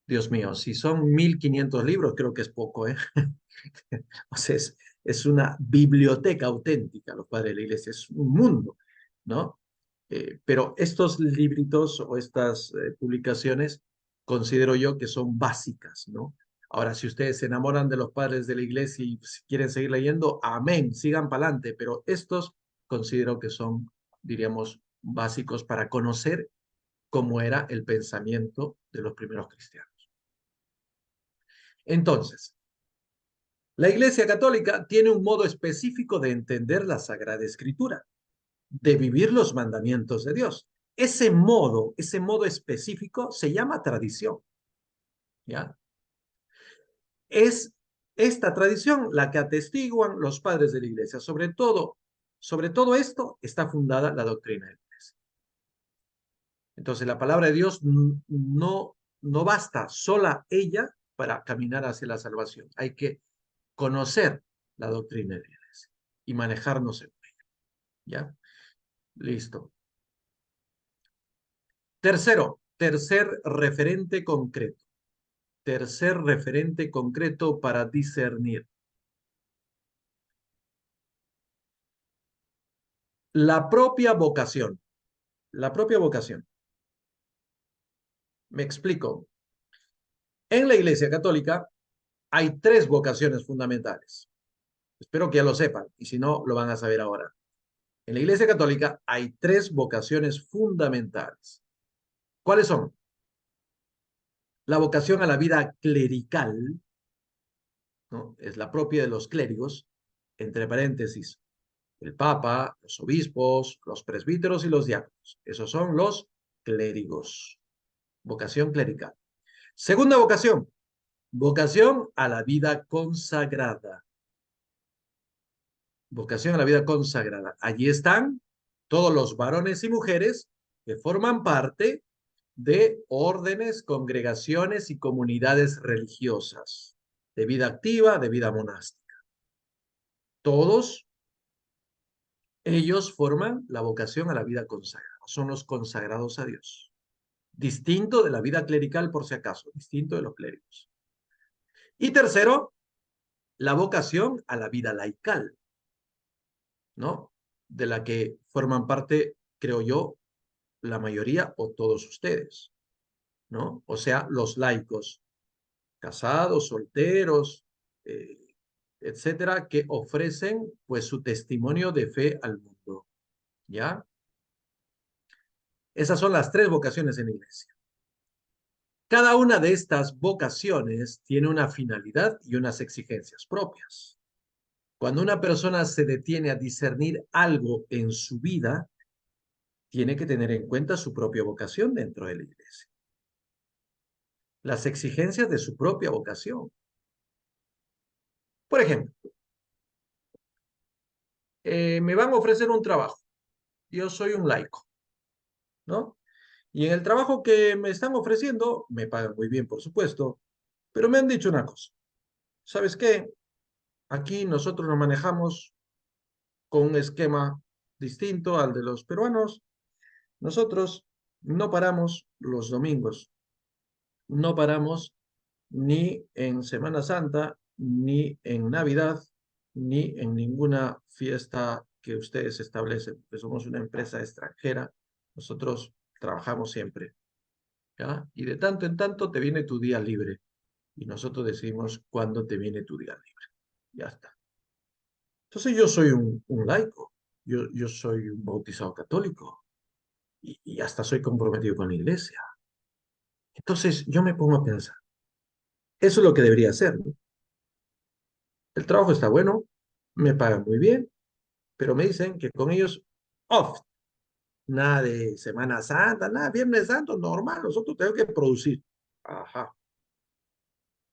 [SPEAKER 1] Dios mío, si son 1500 libros, creo que es poco, ¿eh? O sea, es una biblioteca auténtica, los padres de la iglesia, es un mundo, ¿no? Pero estos libritos o estas publicaciones considero yo que son básicas, ¿no? Ahora, si ustedes se enamoran de los padres de la iglesia y si quieren seguir leyendo, amén, sigan para adelante, pero estos considero que son, diríamos, básicos para conocer cómo era el pensamiento de los primeros cristianos. Entonces, la Iglesia Católica tiene un modo específico de entender la Sagrada Escritura, de vivir los mandamientos de Dios. Ese modo específico se llama tradición, ¿ya? Es esta tradición la que atestiguan los padres de la Iglesia. Sobre todo esto está fundada la doctrina de la Iglesia. Entonces, la palabra de Dios no basta sola ella para caminar hacia la salvación. Hay que conocer la doctrina de la Iglesia y manejarnos en ella, ¿ya? Listo. Tercer referente concreto. Tercer referente concreto para discernir. La propia vocación. La propia vocación. Me explico. En la Iglesia Católica hay tres vocaciones fundamentales. Espero que ya lo sepan y si no, lo van a saber ahora. En la Iglesia Católica hay tres vocaciones fundamentales. ¿Cuáles son? La vocación a la vida clerical, ¿no? Es la propia de los clérigos, entre paréntesis, el Papa, los obispos, los presbíteros y los diáconos. Esos son los clérigos. Vocación clerical. Segunda vocación, vocación a la vida consagrada. Vocación a la vida consagrada. Allí están todos los varones y mujeres que forman parte de órdenes, congregaciones y comunidades religiosas, de vida activa, de vida monástica. Todos ellos forman la vocación a la vida consagrada, son los consagrados a Dios. Distinto de la vida clerical, por si acaso, distinto de los clérigos. Y tercero, la vocación a la vida laical, ¿no? De la que forman parte, creo yo, la mayoría o todos ustedes, ¿no? O sea, los laicos, casados, solteros, eh, etcétera, que ofrecen pues su testimonio de fe al mundo, ¿ya? Esas son las tres vocaciones en la iglesia. Cada una de estas vocaciones tiene una finalidad y unas exigencias propias. Cuando una persona se detiene a discernir algo en su vida, tiene que tener en cuenta su propia vocación dentro de la iglesia, las exigencias de su propia vocación. Por ejemplo, me van a ofrecer un trabajo. Yo soy un laico, ¿no? Y en el trabajo que me están ofreciendo, me pagan muy bien, por supuesto, pero me han dicho una cosa. ¿Sabes qué? Aquí nosotros nos manejamos con un esquema distinto al de los peruanos. Nosotros no paramos los domingos, no paramos ni en Semana Santa, ni en Navidad, ni en ninguna fiesta que ustedes establecen, porque somos una empresa extranjera, nosotros trabajamos siempre, ¿ya? Y de tanto en tanto te viene tu día libre, y nosotros decidimos cuándo te viene tu día libre. Ya está. Entonces yo soy un laico, yo soy un bautizado católico, y hasta soy comprometido con la iglesia. Entonces yo me pongo a pensar, eso es lo que debería hacer, ¿no? El trabajo está bueno, me pagan muy bien, pero me dicen que con ellos off, nada de Semana Santa, nada, Viernes Santo, normal, nosotros tenemos que producir. Ajá.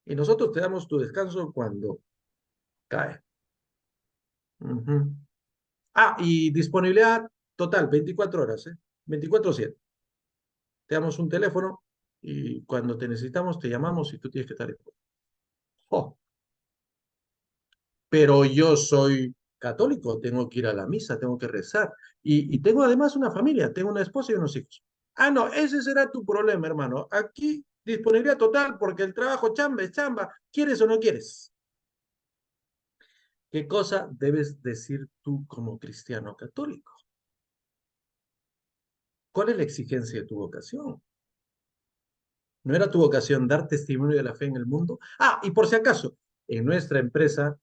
[SPEAKER 1] Y nosotros te damos tu descanso cuando cae. Ujú. Ah, y disponibilidad total, 24 horas, ¿eh? 24/7. Te damos un teléfono y cuando te necesitamos te llamamos y tú tienes que estar disponible. Oh, pero yo soy católico, tengo que ir a la misa, tengo que rezar y tengo además una familia, tengo una esposa y unos hijos. Ah, no, ese será tu problema, hermano. Aquí disponibilidad total porque el trabajo chamba es chamba, quieres o no quieres. ¿Qué cosa debes decir tú como cristiano católico? ¿Cuál es la exigencia de tu vocación? ¿No era tu vocación dar testimonio de la fe en el mundo? Ah, y por si acaso, en nuestra empresa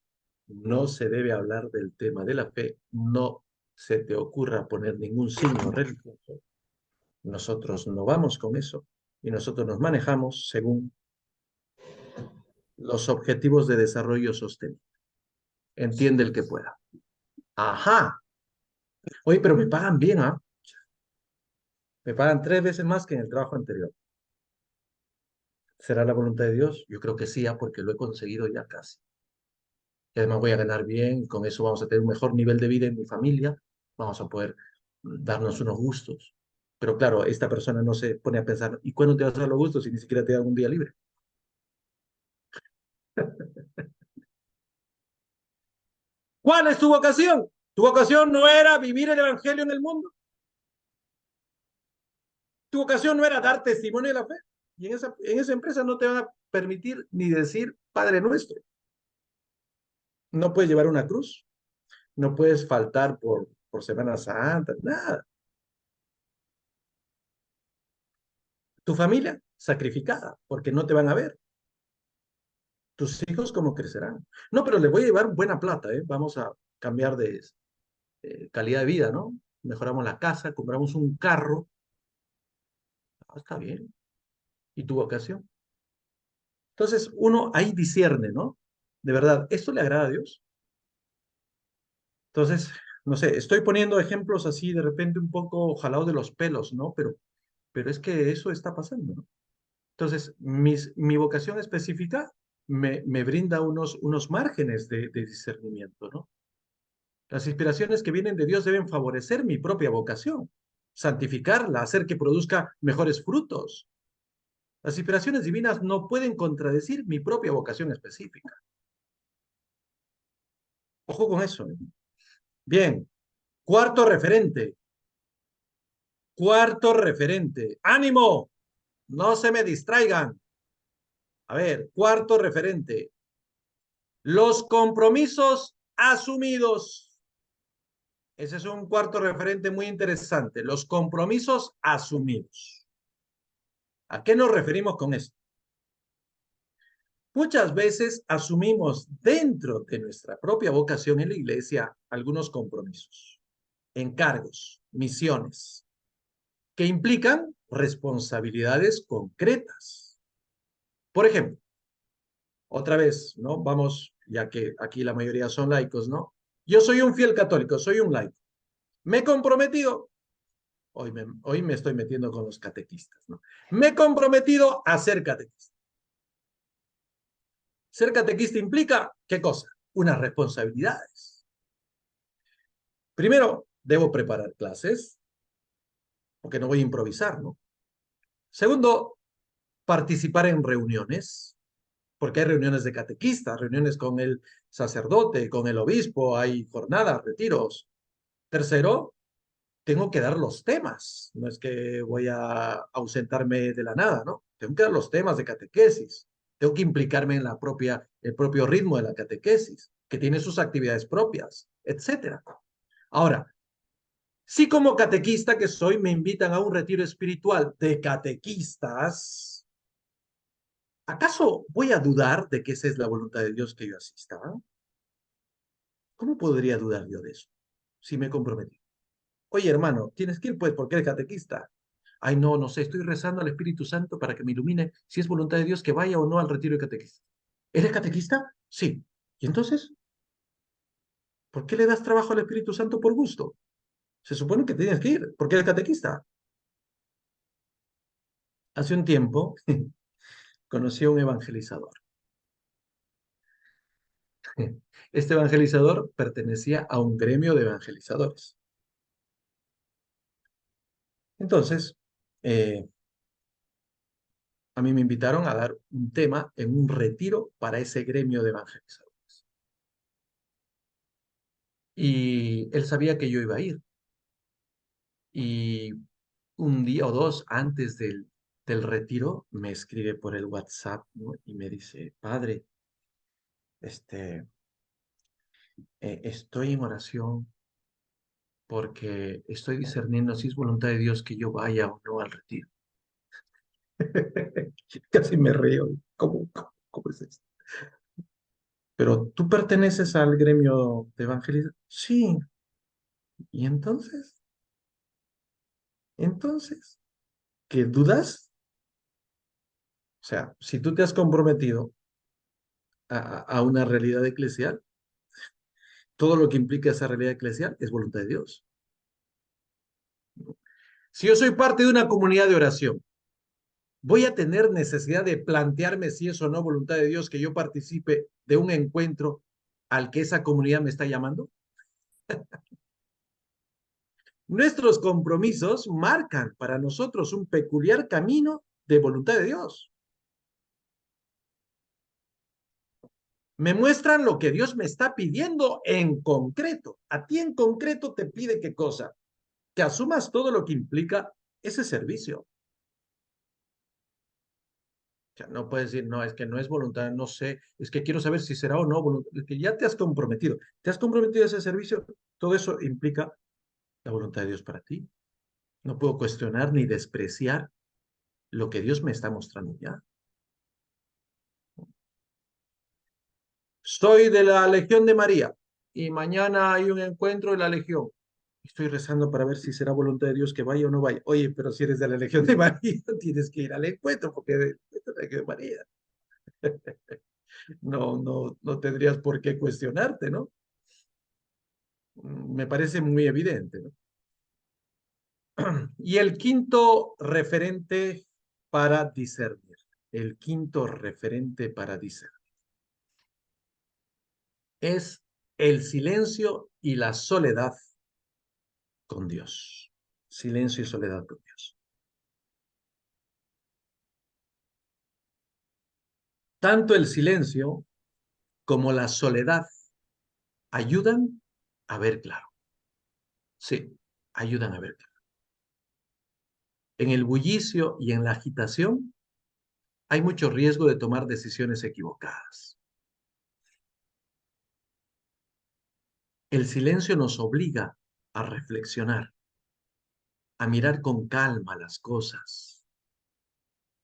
[SPEAKER 1] no se debe hablar del tema de la fe, no se te ocurra poner ningún signo religioso. Nosotros no vamos con eso y nosotros nos manejamos según los objetivos de desarrollo sostenible. Entiende el que pueda. Ajá. Oye, pero me pagan bien, ¿ah? Me pagan 3 veces más que en el trabajo anterior. ¿Será la voluntad de Dios? Yo creo que sí, ¿ah? Porque lo he conseguido ya casi. Y además voy a ganar bien, y con eso vamos a tener un mejor nivel de vida en mi familia, vamos a poder darnos unos gustos. Pero claro, esta persona no se pone a pensar, ¿y cuándo te vas a dar los gustos si ni siquiera te dan un día libre? ¿Cuál es tu vocación? Tu vocación no era vivir el evangelio en el mundo. Tu vocación no era dar testimonio de la fe. Y en esa empresa no te van a permitir ni decir Padre Nuestro. No puedes llevar una cruz, no puedes faltar por Semana Santa, nada. Tu familia sacrificada porque no te van a ver. Tus hijos cómo crecerán. No, pero les voy a llevar buena plata, ¿eh? Vamos a cambiar de calidad de vida, ¿no? Mejoramos la casa, compramos un carro. Ah, está bien. ¿Y tu vocación? Entonces, uno ahí discierne, ¿no? De verdad, ¿esto le agrada a Dios? Entonces, no sé, estoy poniendo ejemplos así de repente un poco jalados de los pelos, ¿no? Pero es que eso está pasando, ¿no? Entonces, mi vocación específica me brinda unos márgenes de discernimiento, ¿no? Las inspiraciones que vienen de Dios deben favorecer mi propia vocación, santificarla, hacer que produzca mejores frutos. Las inspiraciones divinas no pueden contradecir mi propia vocación específica. Ojo con eso. ¿Eh? Bien, cuarto referente. Cuarto referente. ¡Ánimo! No se me distraigan. A ver, cuarto referente. Los compromisos asumidos. Ese es un cuarto referente muy interesante. Los compromisos asumidos. ¿A qué nos referimos con esto? Muchas veces asumimos dentro de nuestra propia vocación en la iglesia algunos compromisos, encargos, misiones. que implican responsabilidades concretas. Por ejemplo, otra vez, ¿no? Vamos, ya que aquí la mayoría son laicos, ¿no? Yo soy un fiel católico, soy un laico. Me he comprometido, hoy me estoy metiendo con los catequistas, ¿no? Me he comprometido a ser catequista. Ser catequista implica, ¿qué cosa? Unas responsabilidades. Primero, debo preparar clases, porque no voy a improvisar, ¿no? Segundo, participar en reuniones, porque hay reuniones de catequistas, reuniones con el sacerdote, con el obispo, hay jornadas, retiros. Tercero, tengo que dar los temas, no es que voy a ausentarme de la nada, ¿no? Tengo que dar los temas de catequesis, tengo que implicarme en el propio ritmo de la catequesis, que tiene sus actividades propias, etcétera. Ahora, si como catequista que soy me invitan a un retiro espiritual de catequistas, ¿acaso voy a dudar de que esa es la voluntad de Dios que yo asista? ¿Cómo podría dudar yo de eso si me he comprometido? Oye, hermano, tienes que ir pues porque eres catequista. Ay, no, no sé, estoy rezando al Espíritu Santo para que me ilumine si es voluntad de Dios que vaya o no al retiro de catequista. ¿Eres catequista? Sí. ¿Y entonces? ¿Por qué le das trabajo al Espíritu Santo por gusto? Se supone que tienes que ir porque eres catequista. Hace un tiempo conocí a un evangelizador. Este evangelizador pertenecía a un gremio de evangelizadores. Entonces, eh, a mí me invitaron a dar un tema en un retiro para ese gremio de evangelizadores. Y él sabía que yo iba a ir. Y un día o dos antes del retiro me escribe por el WhatsApp, ¿no? Y me dice, padre, este, estoy en oración porque estoy discerniendo si es voluntad de Dios que yo vaya o no al retiro. Casi me río. ¿Cómo es esto? Pero tú perteneces al gremio de evangelismo. Sí. ¿Y entonces, ¿qué dudas? O sea, si tú te has comprometido a una realidad eclesial, todo lo que implica esa realidad eclesial es voluntad de Dios. Si yo soy parte de una comunidad de oración, ¿voy a tener necesidad de plantearme si es o no voluntad de Dios que yo participe de un encuentro al que esa comunidad me está llamando? Nuestros compromisos marcan para nosotros un peculiar camino de voluntad de Dios. Me muestran lo que Dios me está pidiendo en concreto. A ti en concreto te pide qué cosa? Que asumas todo lo que implica ese servicio. O sea, no puedes decir, no, es que no es voluntad, no sé, es que quiero saber si será o no voluntad, es que ya te has comprometido a ese servicio, todo eso implica la voluntad de Dios para ti. No puedo cuestionar ni despreciar lo que Dios me está mostrando ya. Soy de la Legión de María y mañana hay un encuentro de la Legión. Estoy rezando para ver si será voluntad de Dios que vaya o no vaya. Oye, pero si eres de la Legión de María, tienes que ir al encuentro porque eres de la Legión de María. No tendrías por qué cuestionarte, ¿no? Me parece muy evidente, ¿no? Y el quinto referente para discernir, el quinto referente para discernir, es el silencio y la soledad con Dios. Silencio y soledad con Dios. Tanto el silencio como la soledad ayudan a ver claro. Sí, ayudan a ver claro. En el bullicio y en la agitación hay mucho riesgo de tomar decisiones equivocadas. El silencio nos obliga a reflexionar, a mirar con calma las cosas.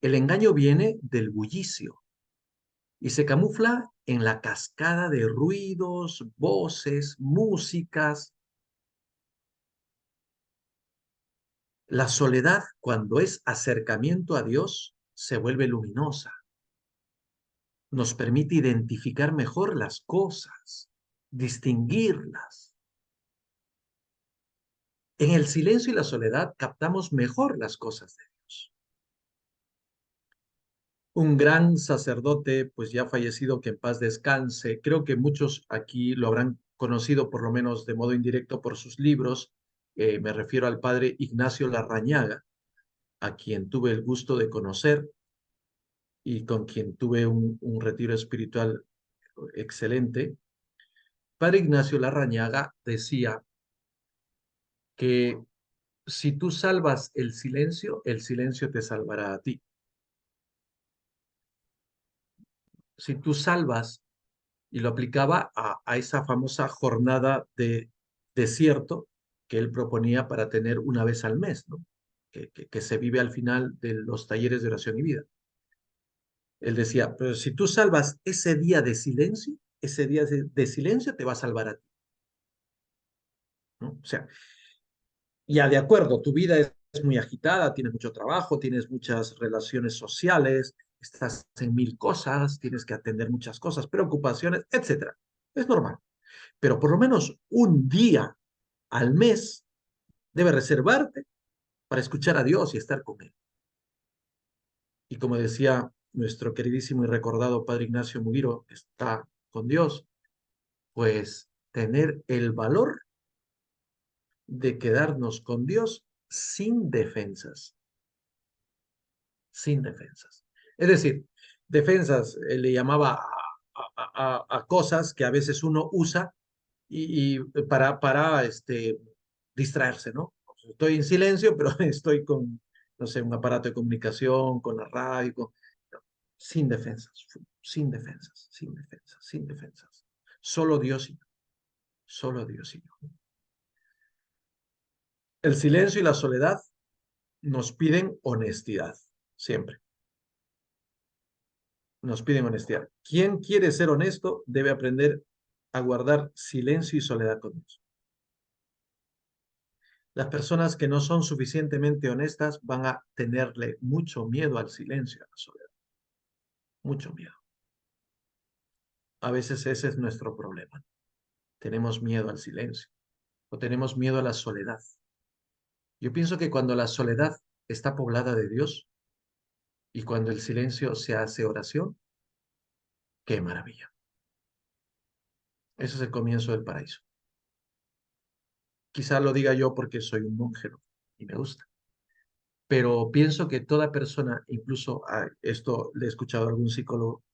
[SPEAKER 1] El engaño viene del bullicio y se camufla en la cascada de ruidos, voces, músicas. La soledad, cuando es acercamiento a Dios, se vuelve luminosa. Nos permite identificar mejor las cosas, distinguirlas. En el silencio y la soledad captamos mejor las cosas de Dios. Un gran sacerdote, pues ya fallecido, que en paz descanse, creo que muchos aquí lo habrán conocido por lo menos de modo indirecto por sus libros. Me refiero al padre Ignacio Larrañaga, a quien tuve el gusto de conocer y con quien tuve un retiro espiritual excelente. Padre Ignacio Larrañaga decía que si tú salvas el silencio te salvará a ti. Si tú salvas, y lo aplicaba a esa famosa jornada de desierto que él proponía para tener una vez al mes, ¿no? Que se vive al final de los talleres de oración y vida. Él decía, pero si tú salvas ese día de silencio, ese día de silencio te va a salvar a ti, ¿no? O sea, ya de acuerdo, tu vida es muy agitada, tienes mucho trabajo, tienes muchas relaciones sociales, estás en mil cosas, tienes que atender muchas cosas, preocupaciones, etcétera. Es normal. Pero por lo menos un día al mes debe reservarte para escuchar a Dios y estar con Él. Y como decía nuestro queridísimo y recordado Padre Ignacio Mugiro, está con Dios, pues tener el valor de quedarnos con Dios sin defensas, sin defensas. Es decir, defensas le llamaba a cosas que a veces uno usa y para distraerse, ¿no? Estoy en silencio, pero estoy con, no sé, un aparato de comunicación, con la radio, no, sin defensas, sin defensas, sin defensas, sin defensas. Solo Dios y yo, solo Dios y yo. El silencio y la soledad nos piden honestidad, siempre. Nos piden honestidad. Quien quiere ser honesto debe aprender a guardar silencio y soledad con Dios. Las personas que no son suficientemente honestas van a tenerle mucho miedo al silencio, a la soledad, mucho miedo. A veces ese es nuestro problema. Tenemos miedo al silencio o tenemos miedo a la soledad. Yo pienso que cuando la soledad está poblada de Dios y cuando el silencio se hace oración, qué maravilla. Ese es el comienzo del paraíso. Quizá lo diga yo porque soy un monje, ¿no? Y me gusta. Pero pienso que toda persona, incluso esto le he escuchado a algún psicólogo,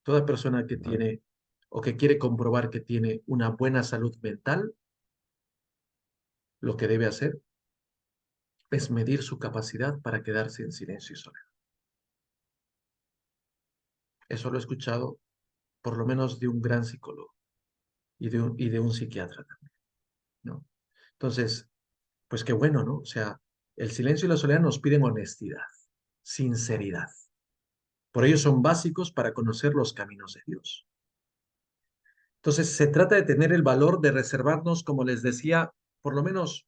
[SPEAKER 1] toda persona que tiene o que quiere comprobar que tiene una buena salud mental, lo que debe hacer es medir su capacidad para quedarse en silencio y soledad. Eso lo he escuchado por lo menos de un gran psicólogo y de un psiquiatra también, ¿no? Entonces, pues qué bueno, ¿no? O sea, el silencio y la soledad nos piden honestidad, sinceridad. Por ello son básicos para conocer los caminos de Dios. Entonces, se trata de tener el valor de reservarnos, como les decía, por lo menos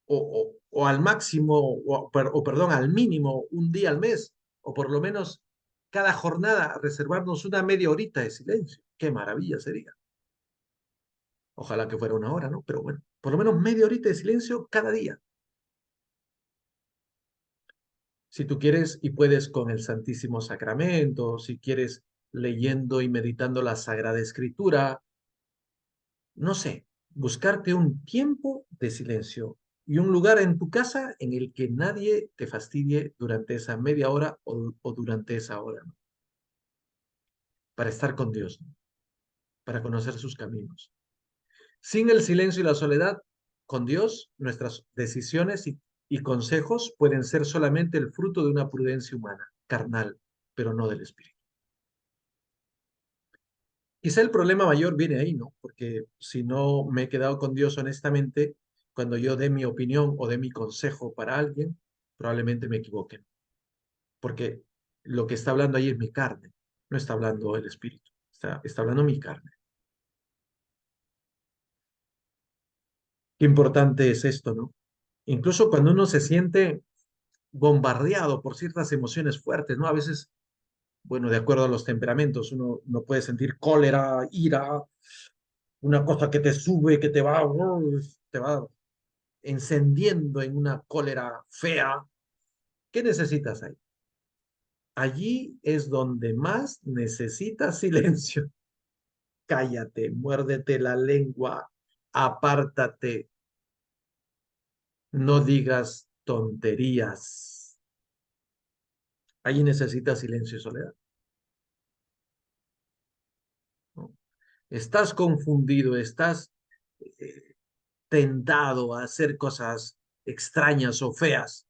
[SPEAKER 1] o al máximo, perdón, al mínimo un día al mes, o por lo menos cada jornada reservarnos una media horita de silencio. Qué maravilla sería. Ojalá que fuera una hora, ¿no? Pero bueno, por lo menos media horita de silencio cada día. Si tú quieres y puedes con el Santísimo Sacramento, si quieres leyendo y meditando la Sagrada Escritura, no sé, buscarte un tiempo de silencio y un lugar en tu casa en el que nadie te fastidie durante esa media hora o durante esa hora, ¿no? Para estar con Dios, ¿no? Para conocer sus caminos. Sin el silencio y la soledad, con Dios, nuestras decisiones y consejos pueden ser solamente el fruto de una prudencia humana, carnal, pero no del Espíritu. Quizá el problema mayor viene ahí, ¿no? Porque si no me he quedado con Dios honestamente, cuando yo dé mi opinión o dé mi consejo para alguien, probablemente me equivoquen. Porque lo que está hablando ahí es mi carne, no está hablando el Espíritu, está hablando mi carne. Qué importante es esto, ¿no? Incluso cuando uno se siente bombardeado por ciertas emociones fuertes, ¿no? A veces, bueno, de acuerdo a los temperamentos, uno no puede sentir cólera, ira, una cosa que te sube, que te va encendiendo en una cólera fea. ¿Qué necesitas ahí? Allí es donde más necesitas silencio. Cállate, muérdete la lengua, apártate, no digas tonterías. Allí necesitas silencio y soledad, ¿no? Estás confundido, estás eh, tentado a hacer cosas extrañas o feas.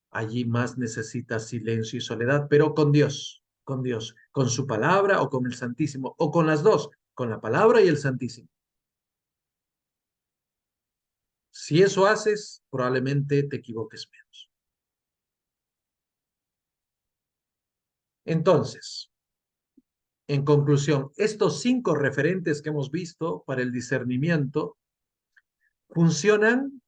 [SPEAKER 1] Allí más necesitas silencio y soledad, pero con Dios, con su palabra o con el Santísimo, o con las dos, con la palabra y el Santísimo. Si eso haces, probablemente te equivoques menos. Entonces, en conclusión, estos 5 referentes que hemos visto para el discernimiento funcionan,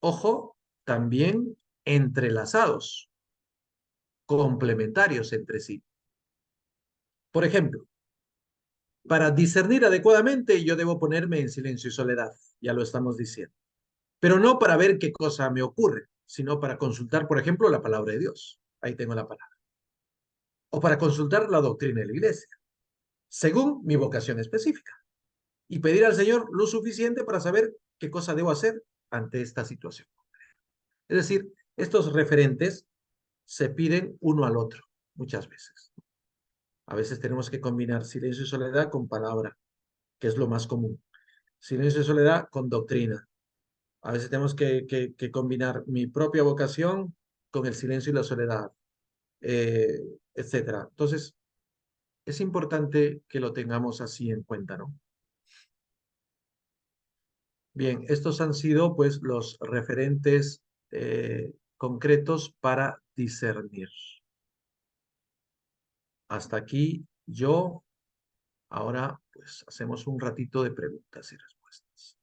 [SPEAKER 1] ojo, también entrelazados, complementarios entre sí. Por ejemplo, para discernir adecuadamente, yo debo ponerme en silencio y soledad, ya lo estamos diciendo, pero no para ver qué cosa me ocurre, sino para consultar, por ejemplo, la palabra de Dios. Ahí tengo la palabra. O para consultar la doctrina de la iglesia, según mi vocación específica, y pedir al Señor lo suficiente para saber qué cosa debo hacer ante esta situación. Es decir, estos referentes se piden uno al otro muchas veces. A veces tenemos que combinar silencio y soledad con palabra, que es lo más común. Silencio y soledad con doctrina. A veces tenemos que combinar mi propia vocación con el silencio y la soledad, eh, etcétera. Entonces, es importante que lo tengamos así en cuenta, ¿no? Bien, estos han sido pues los referentes concretos para discernir. Hasta aquí yo. Ahora pues hacemos un ratito de preguntas y respuestas.